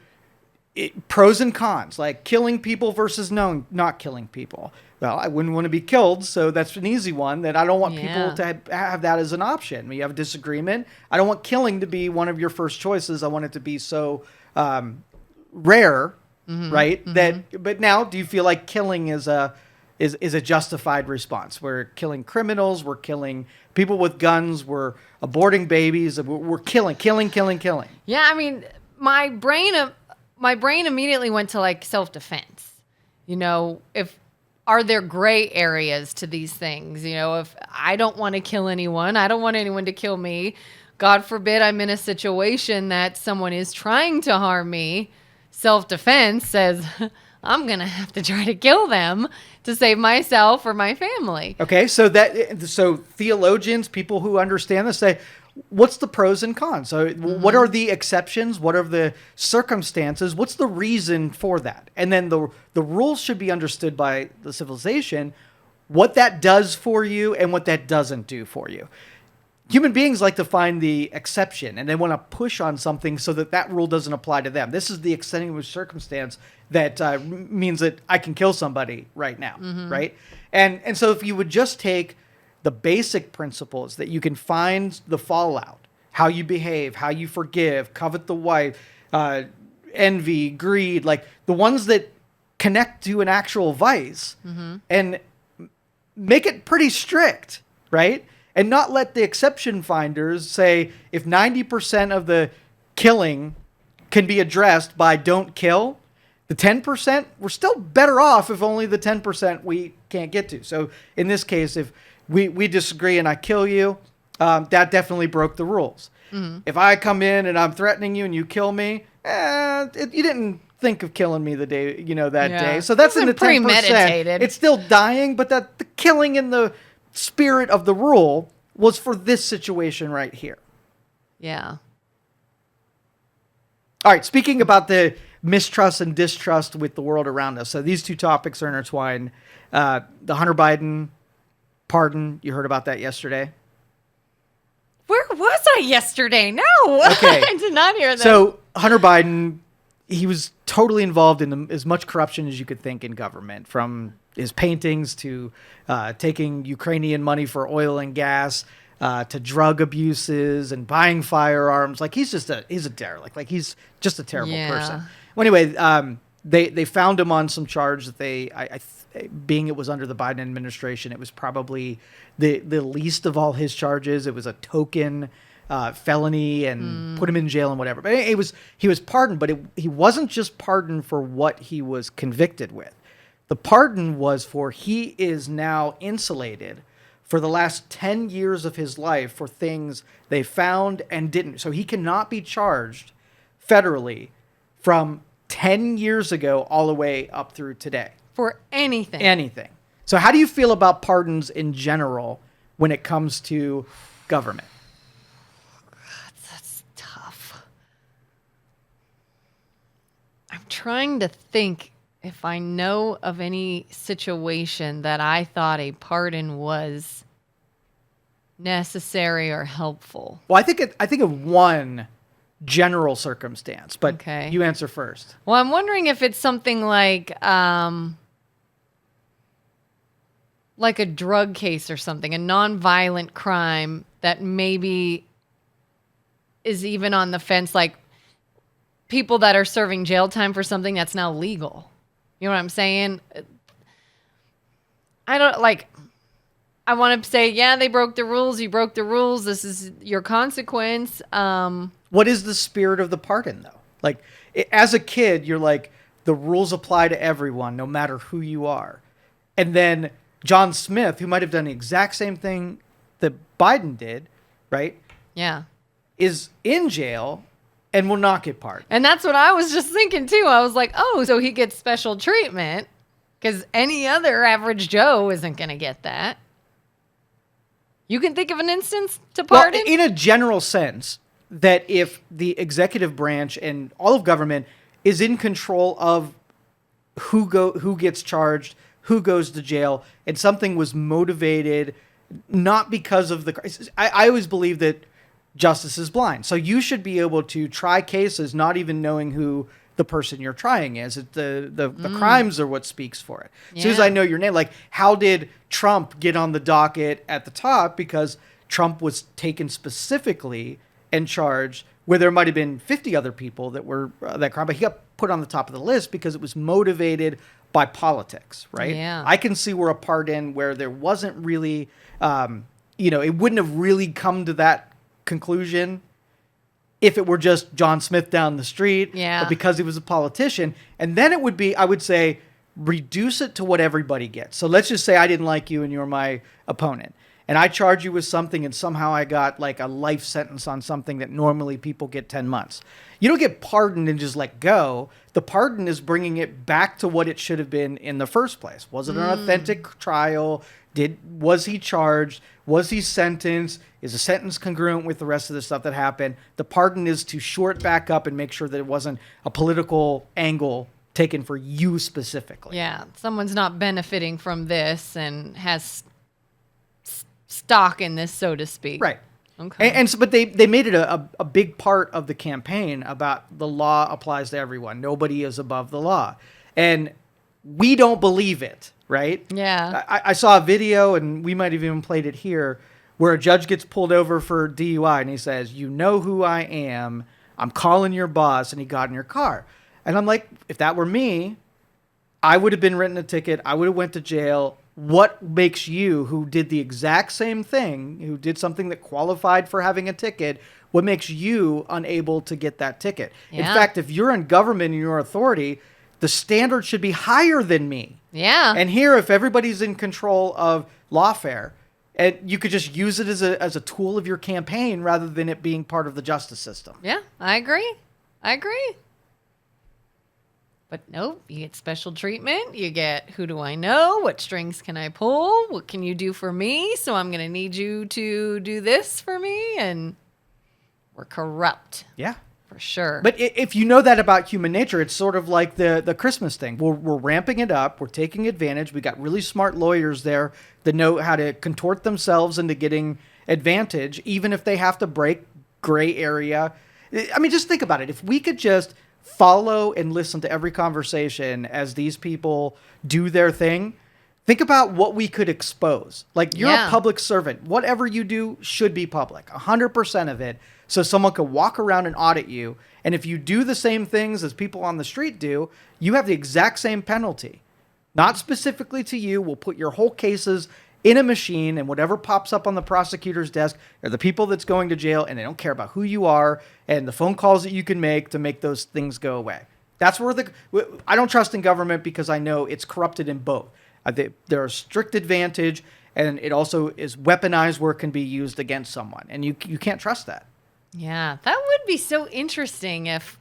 S1: pros and cons, like killing people versus not killing people. Well, I wouldn't want to be killed, so that's an easy one that I don't want people to have that as an option. When you have a disagreement, I don't want killing to be one of your first choices. I want it to be so rare, right? Mm-hmm. But now, do you feel like killing is a justified response? We're killing criminals, we're killing people with guns, we're aborting babies, we're killing.
S2: Yeah, I mean, my brain immediately went to like self-defense. Are there gray areas to these things? If I don't want to kill anyone, I don't want anyone to kill me. God forbid I'm in a situation that someone is trying to harm me. Self-defense says, I'm going to have to try to kill them to save myself or my family.
S1: Okay, so theologians, people who understand this, say, what's the pros and cons? So what are the exceptions? What are the circumstances? What's the reason for that? And then the rules should be understood by the civilization, what that does for you and what that doesn't do for you. Human beings like to find the exception, and they want to push on something so that rule doesn't apply to them. This is the extenuating circumstance that means that I can kill somebody right now, right? And so if you would just take the basic principles that you can find the fallout, how you behave, how you forgive, covet the wife, envy, greed, like the ones that connect to an actual vice, and make it pretty strict, right? And not let the exception finders say if 90% of the killing can be addressed by don't kill, the 10%, we're still better off if only the 10% we can't get to. So in this case, if we disagree and I kill you, that definitely broke the rules. Mm-hmm. If I come in and I'm threatening you and you kill me, you didn't think of killing me the day, day. So that's in the 10%.
S2: Premeditated.
S1: It's still dying, but the killing in the spirit of the rule was for this situation right here.
S2: Yeah.
S1: All right, speaking about the mistrust and distrust with the world around us. So these two topics are intertwined. The Hunter Biden pardon, you heard about that yesterday?
S2: Where was I yesterday? No,
S1: Okay.
S2: I did not hear that.
S1: So Hunter Biden, he was totally involved in as much corruption as you could think in government, from his paintings to taking Ukrainian money for oil and gas, to drug abuses and buying firearms. Like he's a derelict. Like he's just a terrible person. Well, anyway, they found him on some charge that being it was under the Biden administration, it was probably the least of all his charges. It was a token felony and put him in jail and whatever. But he was pardoned, but he wasn't just pardoned for what he was convicted with. The pardon was for he is now insulated for the last 10 years of his life for things they found and didn't. So he cannot be charged federally from 10 years ago all the way up through today.
S2: For anything.
S1: Anything. So how do you feel about pardons in general when it comes to government?
S2: That's tough. I'm trying to think if I know of any situation that I thought a pardon was necessary or helpful.
S1: Well, I think of one general circumstance, but
S2: Okay.
S1: you answer first.
S2: Well, I'm wondering if it's something like a drug case or something, a nonviolent crime that maybe is even on the fence, like people that are serving jail time for something that's now legal. You know what I'm saying? I want to say, yeah, they broke the rules. You broke the rules. This is your consequence.
S1: What is the spirit of the pardon, though? Like, as a kid, you're like, the rules apply to everyone, no matter who you are. And then John Smith, who might have done the exact same thing that Biden did, right?
S2: Yeah.
S1: Is in jail and will not get pardoned.
S2: And that's what I was just thinking, too. I was like, oh, so he gets special treatment because any other average Joe isn't going to get that. You can think of an instance to pardon?
S1: Well, in a general sense, that if the executive branch and all of government is in control of who gets charged, who goes to jail, and something was motivated not because of the... I always believe that justice is blind. So you should be able to try cases not even knowing who the person you're trying is. The crimes are what speaks for it. As soon as I know your name, like how did Trump get on the docket at the top? Because Trump was taken specifically and charged where there might have been 50 other people that were that crime, but he got put on the top of the list because it was motivated by politics, right?
S2: Yeah.
S1: I can see where a pardon where there wasn't really, it wouldn't have really come to that conclusion if it were just John Smith down the street, but because he was a politician. And then it would be, I would say, reduce it to what everybody gets. So let's just say I didn't like you and you're my opponent. And I charge you with something and somehow I got like a life sentence on something that normally people get 10 months. You don't get pardoned and just let go. The pardon is bringing it back to what it should have been in the first place. Was it an authentic trial? Was he charged? Was he sentenced? Is the sentence congruent with the rest of the stuff that happened? The pardon is to shore it back up and make sure that it wasn't a political angle taken for you specifically.
S2: Yeah, someone's not benefiting from this and has stock in this, so to speak.
S1: Right.
S2: Okay.
S1: But they made it a big part of the campaign about the law applies to everyone. Nobody is above the law. And we don't believe it, right?
S2: Yeah.
S1: I saw a video, and we might have even played it here, where a judge gets pulled over for DUI, and he says, you know who I am, I'm calling your boss, and he got in your car. And I'm like, if that were me, I would have been written a ticket, I would have went to jail. What makes you, who did the exact same thing, who did something that qualified for having a ticket, what makes you unable to get that ticket?
S2: Yeah.
S1: In fact, if you're in government and you're authority, the standard should be higher than me.
S2: Yeah.
S1: And here, if everybody's in control of lawfare, and you could just use it as a tool of your campaign rather than it being part of the justice system.
S2: Yeah, I agree. But nope, you get special treatment. You get, who do I know? What strings can I pull? What can you do for me? So I'm going to need you to do this for me. And we're corrupt.
S1: Yeah.
S2: For sure.
S1: But if you know that about human nature, it's sort of like the Christmas thing. We're ramping it up. We're taking advantage. We got really smart lawyers there that know how to contort themselves into getting advantage, even if they have to break gray area. I mean, just think about it. If we could just follow and listen to every conversation as these people do their thing, think about what we could expose. Like, you're a public servant. Whatever you do should be public, 100% of it. So someone could walk around and audit you. And if you do the same things as people on the street do, you have the exact same penalty. Not specifically to you. We'll put your whole cases in a machine, and whatever pops up on the prosecutor's desk are the people that's going to jail, and they don't care about who you are and the phone calls that you can make to make those things go away. That's where I don't trust in government, because I know it's corrupted in both. There are strict advantage, and it also is weaponized where it can be used against someone. And you can't trust that.
S2: Yeah, that would be so interesting if...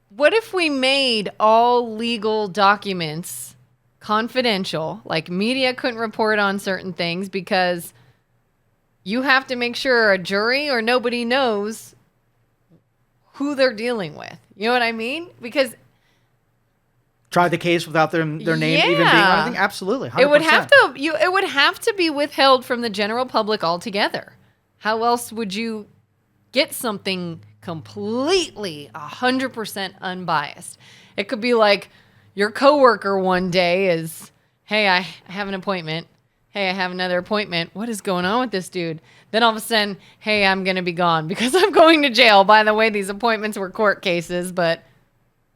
S2: What if we made all legal documents confidential? Like, media couldn't report on certain things because you have to make sure a jury or nobody knows who they're dealing with. You know what I mean? Because...
S1: Try the case without their name even being on anything? Absolutely, 100%.
S2: It would have to be withheld from the general public altogether. How else would you get something completely 100% unbiased? It could be like your coworker one day is, hey, I have an appointment. Hey, I have another appointment. What is going on with this dude? Then all of a sudden, hey, I'm going to be gone because I'm going to jail. By the way, these appointments were court cases, but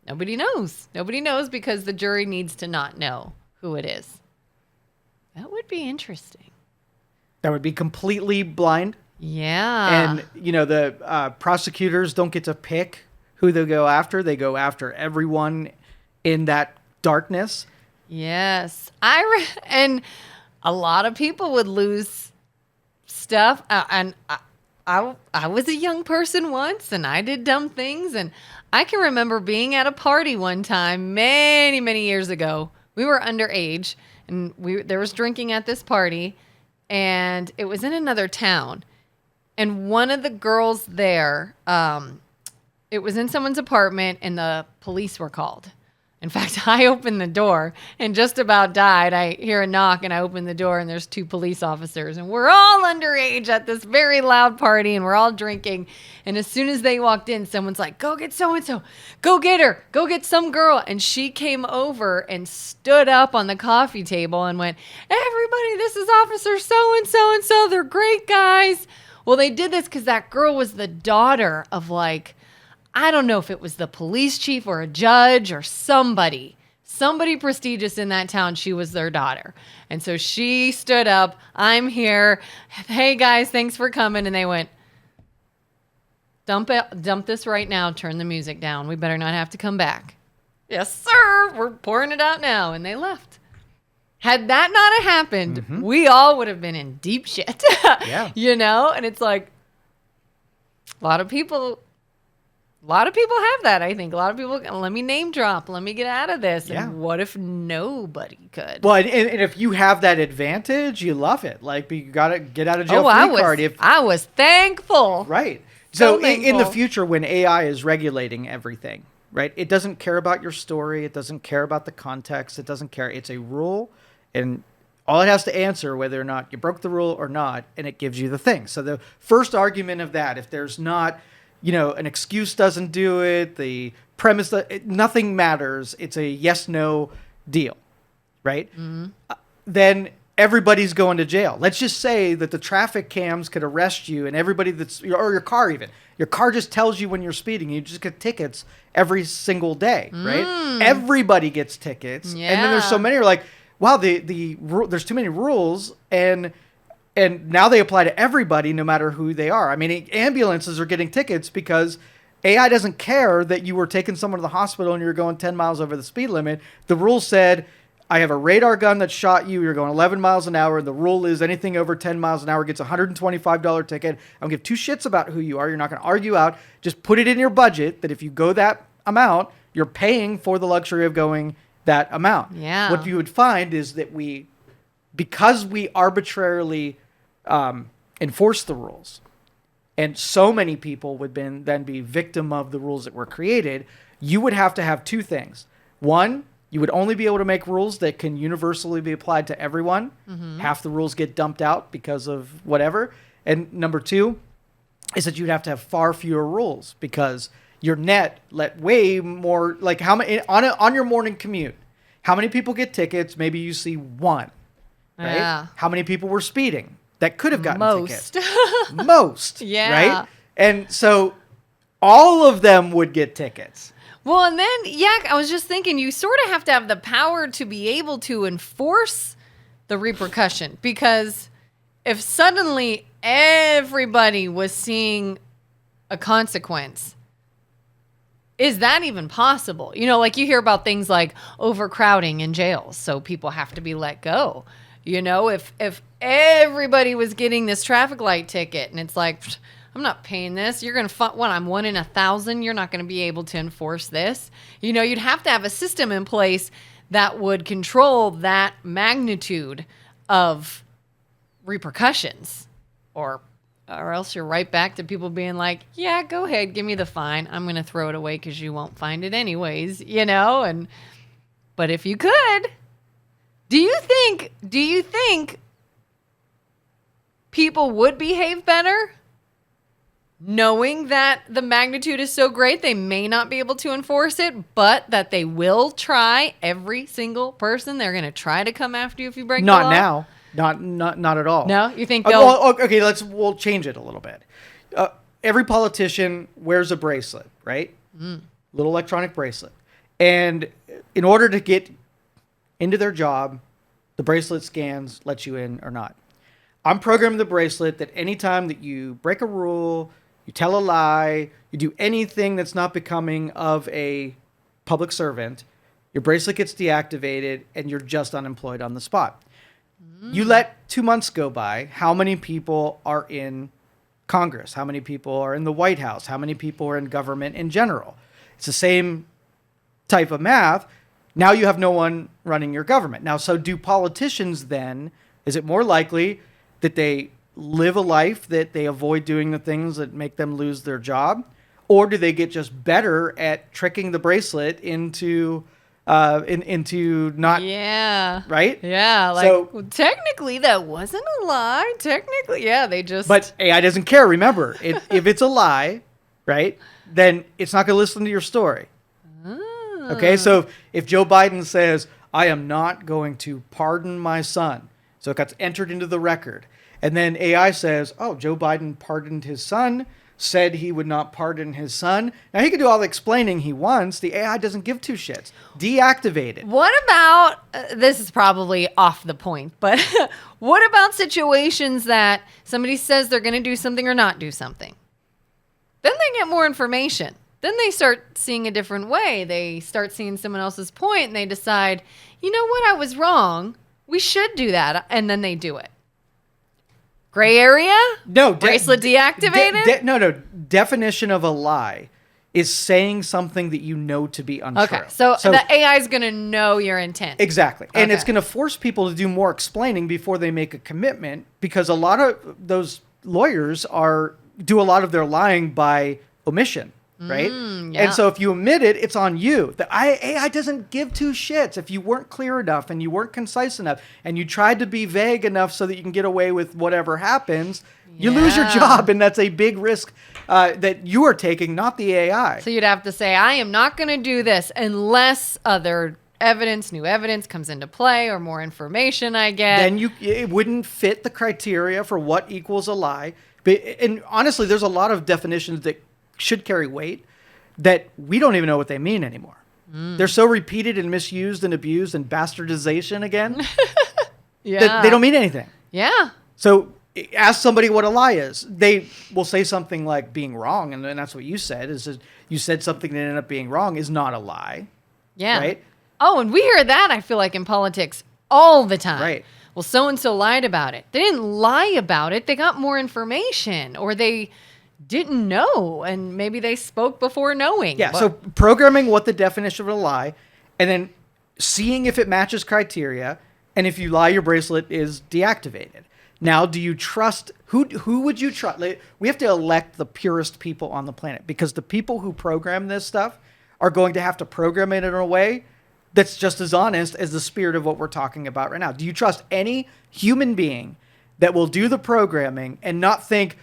S2: nobody knows. Nobody knows because the jury needs to not know who it is. That would be interesting.
S1: That would be completely blind.
S2: Yeah.
S1: And, the prosecutors don't get to pick who they go after. They go after everyone in that darkness.
S2: Yes. And a lot of people would lose stuff. And I was a young person once, and I did dumb things. And I can remember being at a party one time many, many years ago. We were underage, and there was drinking at this party, and it was in another town. And one of the girls there, it was in someone's apartment, and the police were called. In fact, I opened the door and just about died. I hear a knock, and I open the door, and there's 2 police officers. And we're all underage at this very loud party, and we're all drinking. And as soon as they walked in, someone's like, go get so-and-so. Go get her. Go get some girl. And she came over and stood up on the coffee table and went, everybody, this is Officer so-and-so. They're great guys. Well, they did this because that girl was the daughter of, like, I don't know if it was the police chief or a judge or somebody prestigious in that town. She was their daughter. And so she stood up. I'm here. Hey, guys, thanks for coming. And they went, dump this right now. Turn the music down. We better not have to come back. Yes, sir. We're pouring it out now. And they left. Had that not have happened, we all would have been in deep shit.
S1: Yeah.
S2: And it's like a lot of people have that, I think. A lot of people, let me name drop. Let me get out of this.
S1: Yeah.
S2: And what if nobody could?
S1: Well, and if you have that advantage, you love it. Like, you got to get out of jail free card.
S2: I was thankful.
S1: Right. So
S2: thankful.
S1: In the future, when AI is regulating everything, right, it doesn't care about your story. It doesn't care about the context. It doesn't care. It's a rule, and all it has to answer whether or not you broke the rule or not, and it gives you the thing. So the first argument of that, if there's not, an excuse doesn't do it, the premise, nothing matters, it's a yes-no deal, right? Mm-hmm. Then everybody's going to jail. Let's just say that the traffic cams could arrest you, and everybody or your car even. Your car just tells you when you're speeding. You just get tickets every single day, right? Everybody gets tickets.
S2: Yeah.
S1: And then there's so many, like, wow, there's too many rules, and now they apply to everybody, no matter who they are. I mean, ambulances are getting tickets because AI doesn't care that you were taking someone to the hospital and you're going 10 miles over the speed limit. The rule said, I have a radar gun that shot you. You're going 11 miles an hour. And the rule is anything over 10 miles an hour gets a $125 ticket. I don't give 2 shits about who you are. You're not going to argue out. Just put it in your budget that if you go that amount, you're paying for the luxury of going that amount.
S2: Yeah.
S1: What you would find is that because we arbitrarily enforce the rules, and so many people would then be victim of the rules that were created, you would have to have two things. One, you would only be able to make rules that can universally be applied to everyone. Half the rules get dumped out because of whatever. And number two is that you'd have to have far fewer rules because your net let way more, like how many on your morning commute, how many people get tickets? Maybe you see one, right?
S2: Yeah.
S1: How many people were speeding that could have gotten
S2: Most.
S1: tickets? Most.
S2: Yeah.
S1: Right? And so all of them would get tickets.
S2: Well, and then, yeah, I was just thinking you sort of have to have the power to be able to enforce the repercussion, because if suddenly everybody was seeing a consequence, is that even possible? You know, like you hear about things like overcrowding in jails, so people have to be let go. You know, if everybody was getting this traffic light ticket and it's like, I'm not paying this. You're going to find what? I'm 1 in 1,000. You're not going to be able to enforce this. You know, you'd have to have a system in place that would control that magnitude of repercussions, or else you're right back to people being like, yeah, go ahead, give me the fine. I'm going to throw it away because you won't find it anyways, you know? But if you could, do you think people would behave better knowing that the magnitude is so great they may not be able to enforce it, but that they will try? Every single person, they're going to try to come after you if you break the law?
S1: Not now. Not at all.
S2: No? You think they'll...
S1: Okay, we'll change it a little bit. Every politician wears a bracelet, right? Little electronic bracelet. And in order to get into their job, the bracelet scans, lets you in or not. I'm programming the bracelet that anytime that you break a rule, you tell a lie, you do anything that's not becoming of a public servant, your bracelet gets deactivated and you're just unemployed on the spot. You let 2 months go by. How many people are in Congress? How many people are in the White House? How many people are in government in general? It's the same type of math. Now you have no one running your government. Now, so do politicians then, is it more likely that they live a life that they avoid doing the things that make them lose their job? Or do they get just better at tricking the bracelet into not...
S2: Yeah.
S1: Right?
S2: Yeah. Like,
S1: So-
S2: well, technically, that wasn't a lie. Technically, yeah, they just...
S1: But AI doesn't care. Remember, if it's a lie, right, then it's not going to listen to your story. Okay, so if Joe Biden says, I am not going to pardon my son, so it got entered into the record, and then AI says, oh, Joe Biden pardoned his son, said he would not pardon his son. Now, he can do all the explaining he wants. The AI doesn't give two shits. Deactivate it.
S2: What about, this is probably off the point, but what about situations that somebody says they're going to do something or not do something? Then they get more information. Then they start seeing a different way. They start seeing someone else's point and they decide, you know what, I was wrong. We should do that. And then they do it. Gray area?
S1: No.
S2: Bracelet deactivated?
S1: No. Definition of a lie is saying something that you know to be untrue.
S2: Okay, so the AI is going to know your intent.
S1: Exactly. And it's
S2: Okay.
S1: going to force people to do more explaining before they make a commitment, because a lot of those lawyers do a lot of their lying by omission, right?
S2: yeah.
S1: And so if you omit it, it's on you. The AI doesn't give two shits. If you weren't clear enough and you weren't concise enough and you tried to be vague enough so that you can get away with whatever happens, you lose your
S2: Yeah.
S1: job, and that's a big risk that you are taking, not the AI.
S2: So you'd have to say, I am not going to do this unless other new evidence comes into play or more information I get.
S1: Then it wouldn't fit the criteria for what equals a lie. And honestly, there's a lot of definitions that should carry weight that we don't even know what they mean anymore. They're so repeated and misused and abused and bastardization again that they don't mean anything.
S2: Yeah.
S1: So ask somebody what a lie is. They will say something like being wrong, and then that's what you said, is that you said something that ended up being wrong is not a lie.
S2: Yeah.
S1: Right?
S2: Oh, and we hear that, I feel like, in politics all the time.
S1: Right.
S2: Well, so-and-so lied about it. They didn't lie about it. They got more information, or they didn't know, and maybe they spoke before knowing.
S1: Yeah,
S2: But-
S1: so programming what the definition of a lie, and then seeing if it matches criteria, and if you lie, your bracelet is deactivated. Now, do you trust who would you trust? Like, we have to elect the purest people on the planet, because the people who program this stuff are going to have to program it in a way that's just as honest as the spirit of what we're talking about right now. Do you trust any human being that will do the programming and not think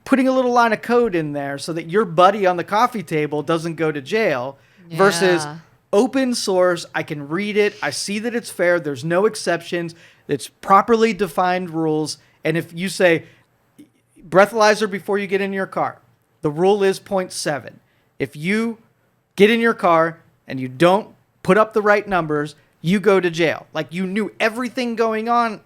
S1: putting a little line of code in there so that your buddy on the coffee table doesn't go to jail versus open source? I can read it. I see that it's fair. There's no exceptions. It's properly defined rules. And if you say breathalyzer before you get in your car, the rule is 0.7. If you get in your car and you don't put up the right numbers, you go to jail. Like, you knew everything going on,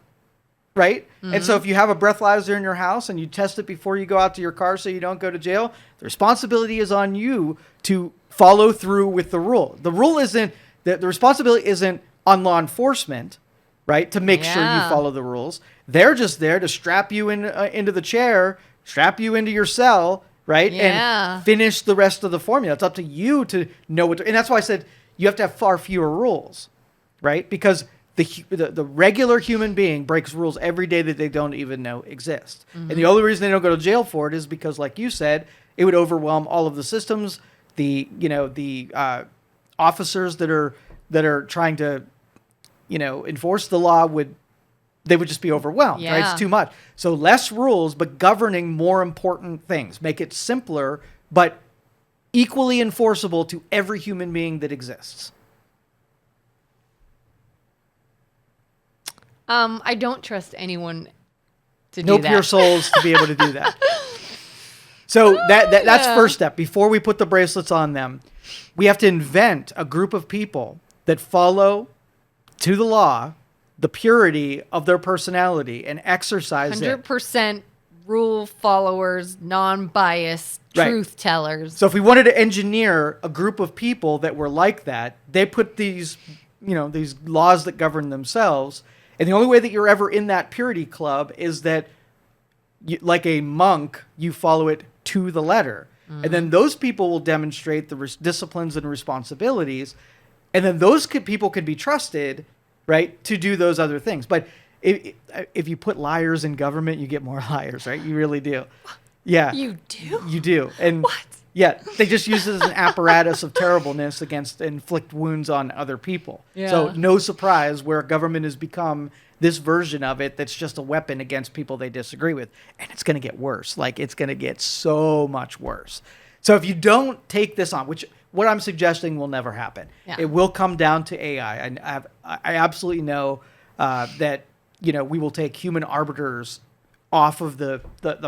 S1: right? Mm-hmm. And so if you have a breathalyzer in your house and you test it before you go out to your car so you don't go to jail, the responsibility is on you to follow through with the rule. The rule isn't, the responsibility isn't on law enforcement, right, to make sure you follow the rules. They're just there to strap you into the chair, strap you into your cell, right, and finish the rest of the formula. It's up to you to know what to, and that's why I said you have to have far fewer rules, right? Because the regular human being breaks rules every day that they don't even know exist. Mm-hmm. And the only reason they don't go to jail for it is because, like you said, it would overwhelm all of the systems. The officers that are trying to, enforce the law would just be overwhelmed, right? It's too much. So less rules, but governing more important things. Make it simpler, but equally enforceable to every human being that exists.
S2: I don't trust anyone to do that.
S1: No pure souls to be able to do that. So that's first step. Before we put the bracelets on them, we have to invent a group of people that follow to the law the purity of their personality and exercise
S2: 100% rule followers, non-biased, truth tellers.
S1: So if we wanted to engineer a group of people that were like that, they put these laws that govern themselves. And the only way that you're ever in that purity club is that, like a monk, you follow it to the letter. Mm-hmm. And then those people will demonstrate the disciplines and responsibilities. And then those people can be trusted, right, to do those other things. But if you put liars in government, you get more liars, right? You really do. Yeah.
S2: You do?
S1: You do. And
S2: what?
S1: Yeah, they just use it as an apparatus of terribleness against inflict wounds on other people. Yeah. So no surprise where government has become this version of it that's just a weapon against people they disagree with. And it's going to get worse. Like, it's going to get so much worse. So if you don't take this on, which what I'm suggesting will never happen, it will come down to AI. And I absolutely know that, we will take human arbiters off of the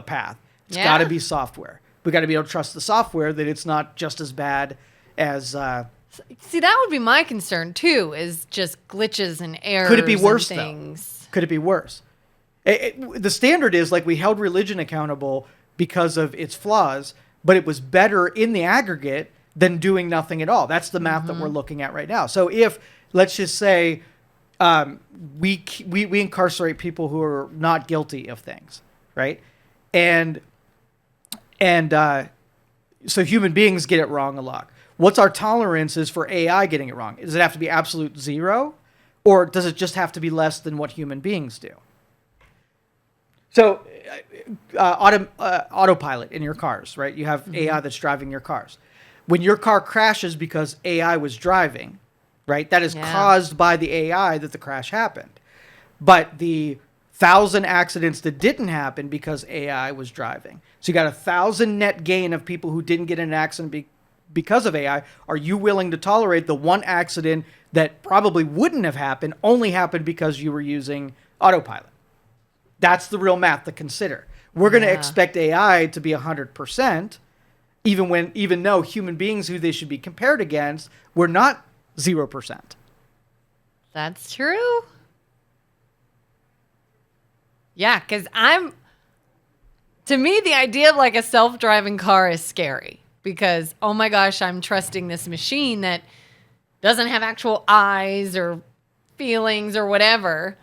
S1: path. It's got to be software. We got to be able to trust the software that it's not just as bad as.
S2: See, that would be my concern too. Is just glitches and errors.
S1: Could it be worse
S2: though?
S1: Could it be worse? The standard is like we held religion accountable because of its flaws, but it was better in the aggregate than doing nothing at all. That's the math that we're looking at right now. So if, let's just say, we incarcerate people who are not guilty of things, right? And so human beings get it wrong a lot. What's our tolerances for AI getting it wrong? Does it have to be absolute zero? Or does it just have to be less than what human beings do? So autopilot in your cars, right? You have AI that's driving your cars. When your car crashes because AI was driving, right? That is caused by the AI that the crash happened. But the 1,000 accidents that didn't happen because AI was driving. So you got 1,000 net gain of people who didn't get in an accident because of AI. Are you willing to tolerate the one accident that probably wouldn't have happened, only happened because you were using autopilot? That's the real math to consider. We're going to expect AI to be 100%, even though human beings who they should be compared against were not 0%.
S2: That's true. Yeah, because to me, the idea of like a self-driving car is scary because, oh my gosh, I'm trusting this machine that doesn't have actual eyes or feelings or whatever.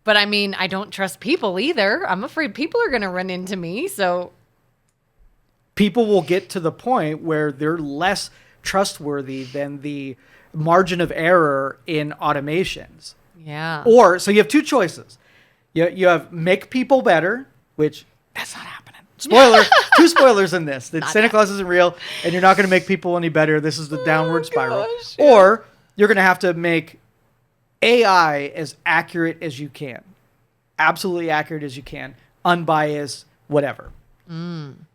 S2: But I mean, I don't trust people either. I'm afraid people are going to run into me. So
S1: people will get to the point where they're less trustworthy than the margin of error in automations.
S2: Yeah.
S1: Or, so you have two choices. You have make people better, which that's not happening. Spoiler, 2 spoilers in this. That Santa Claus isn't real, and you're not going to make people any better. This is the downward spiral.
S2: Gosh,
S1: Or you're going to have to make AI as accurate as you can. Absolutely accurate as you can. Unbiased, whatever.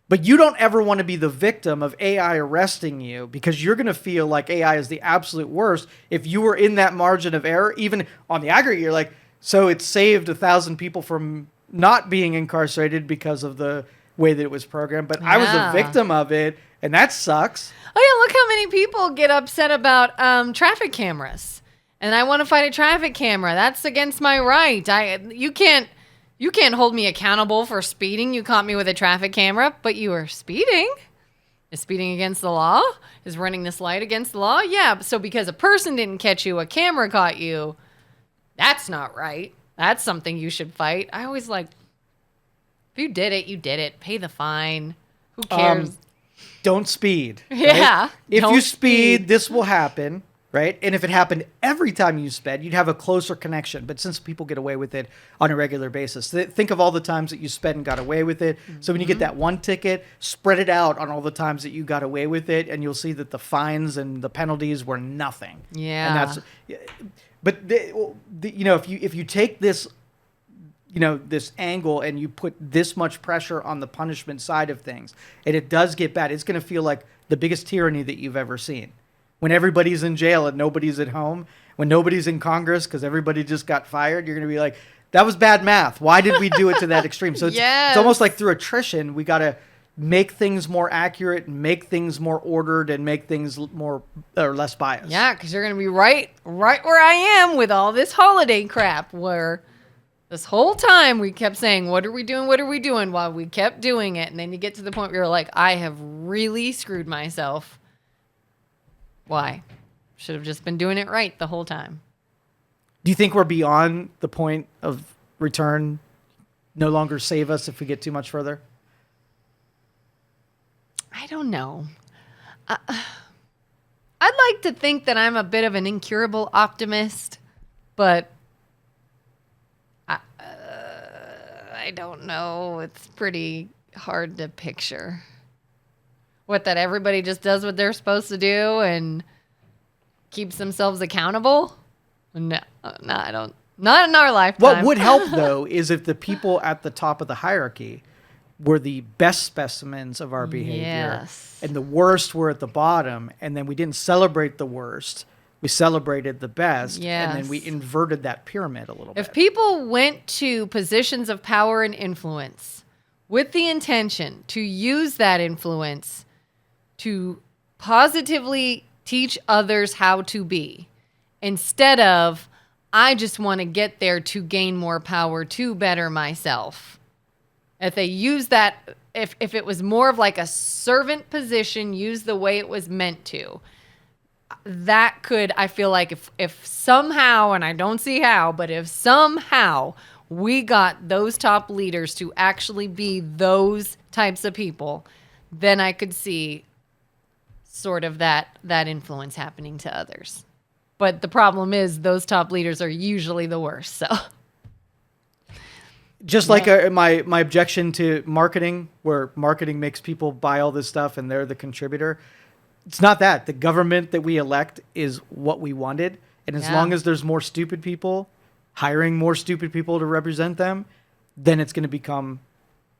S1: But you don't ever want to be the victim of AI arresting you, because you're going to feel like AI is the absolute worst. If you were in that margin of error, even on the aggregate, you're like, so it saved 1,000 people from not being incarcerated because of the way that it was programmed. But I was a victim of it, and that sucks.
S2: Oh, yeah, look how many people get upset about traffic cameras. And I want to fight a traffic camera. That's against my right. You can't hold me accountable for speeding. You caught me with a traffic camera, but you were speeding. Is speeding against the law? Is running this light against the law? Yeah, so because a person didn't catch you, a camera caught you, that's not right. That's something you should fight. I always like, if you did it, you did it. Pay the fine. Who cares?
S1: Don't speed. Right?
S2: Yeah.
S1: If you speed, this will happen, right? And if it happened every time you sped, you'd have a closer connection. But since people get away with it on a regular basis, think of all the times that you sped and got away with it. So when you get that one ticket, spread it out on all the times that you got away with it, and you'll see that the fines and the penalties were nothing.
S2: Yeah.
S1: And but if you take this, this angle and you put this much pressure on the punishment side of things, and it does get bad, it's going to feel like the biggest tyranny that you've ever seen. When everybody's in jail and nobody's at home, when nobody's in Congress because everybody just got fired, you're going to be like, that was bad math. Why did we do it to that extreme? So it's almost like through attrition, we got to make things more accurate, make things more ordered, and make things more or less biased.
S2: Yeah, because you're going to be right where I am with all this holiday crap, where this whole time we kept saying, what are we doing? What are we doing? While we kept doing it. And then you get to the point where you're like, I have really screwed myself. Why? Should have just been doing it right the whole time.
S1: Do you think we're beyond the point of return? No longer save us if we get too much further?
S2: I don't know. I'd like to think that I'm a bit of an incurable optimist, but I don't know. It's pretty hard to picture. What, that everybody just does what they're supposed to do and keeps themselves accountable? No, I don't. Not in our lifetime.
S1: What would help, though, is if the people at the top of the hierarchy were the best specimens of our behavior.
S2: Yes.
S1: And the worst were at the bottom. And then we didn't celebrate the worst. We celebrated the best.
S2: Yes.
S1: And then we inverted that pyramid a little bit.
S2: If people went to positions of power and influence with the intention to use that influence to positively teach others how to be, instead of, I just want to get there to gain more power to better myself. If they use that, if it was more of like a servant position, used the way it was meant to, that could, I feel like if somehow, and I don't see how, but if somehow we got those top leaders to actually be those types of people, then I could see sort of that influence happening to others. But the problem is those top leaders are usually the worst. So,
S1: just like my objection to marketing, where marketing makes people buy all this stuff and they're the contributor. It's not that. The government that we elect is what we wanted. And as long as there's more stupid people, hiring more stupid people to represent them, then it's going to become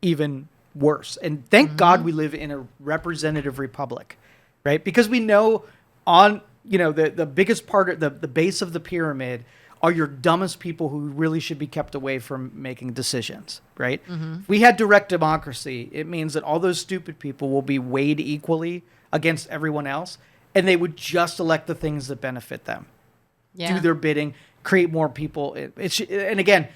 S1: even worse. And thank God we live in a representative republic, right? Because we know on, the biggest part of the base of the pyramid are your dumbest people who really should be kept away from making decisions, right? If we had direct democracy, it means that all those stupid people will be weighed equally against everyone else, and they would just elect the things that benefit them. Do their bidding, create more people. And again,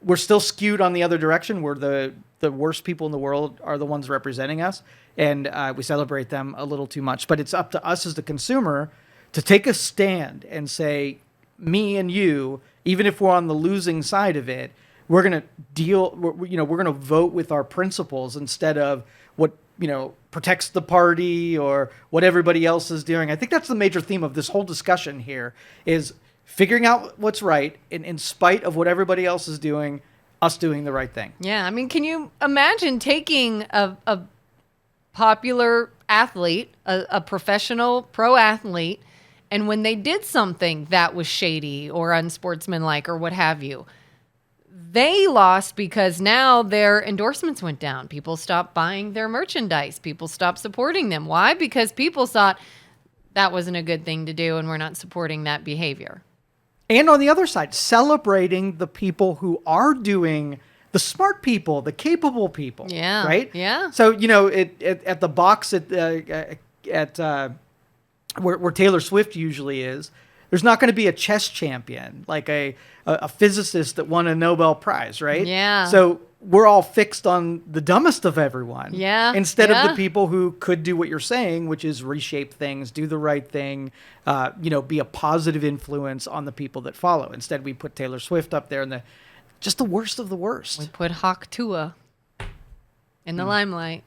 S1: we're still skewed on the other direction, where the worst people in the world are the ones representing us, and we celebrate them a little too much. But it's up to us as the consumer to take a stand and say, me and you, even if we're on the losing side of it, we're going to we're going to vote with our principles instead of what, protects the party or what everybody else is doing. I think that's the major theme of this whole discussion here, is figuring out what's right in spite of what everybody else is doing. us doing the right thing.
S2: Yeah, I mean, can you imagine taking a popular athlete, a professional pro athlete, and when they did something that was shady or unsportsmanlike or what have you, they lost because now their endorsements went down. People stopped buying their merchandise. People stopped supporting them. Why? Because people thought that wasn't a good thing to do and we're not supporting that behavior.
S1: And on the other side, celebrating the people who are doing the smart people, the capable people.
S2: Yeah.
S1: Right?
S2: Yeah.
S1: So, at the box where Taylor Swift usually is, there's not going to be a chess champion, like a physicist that won a Nobel Prize, right?
S2: Yeah.
S1: So we're all fixed on the dumbest of everyone.
S2: Yeah.
S1: Instead of
S2: Yeah.
S1: the people who could do what you're saying, which is reshape things, do the right thing, be a positive influence on the people that follow. Instead, we put Taylor Swift up there and just the worst of the worst.
S2: We put Hawk Tua in the limelight.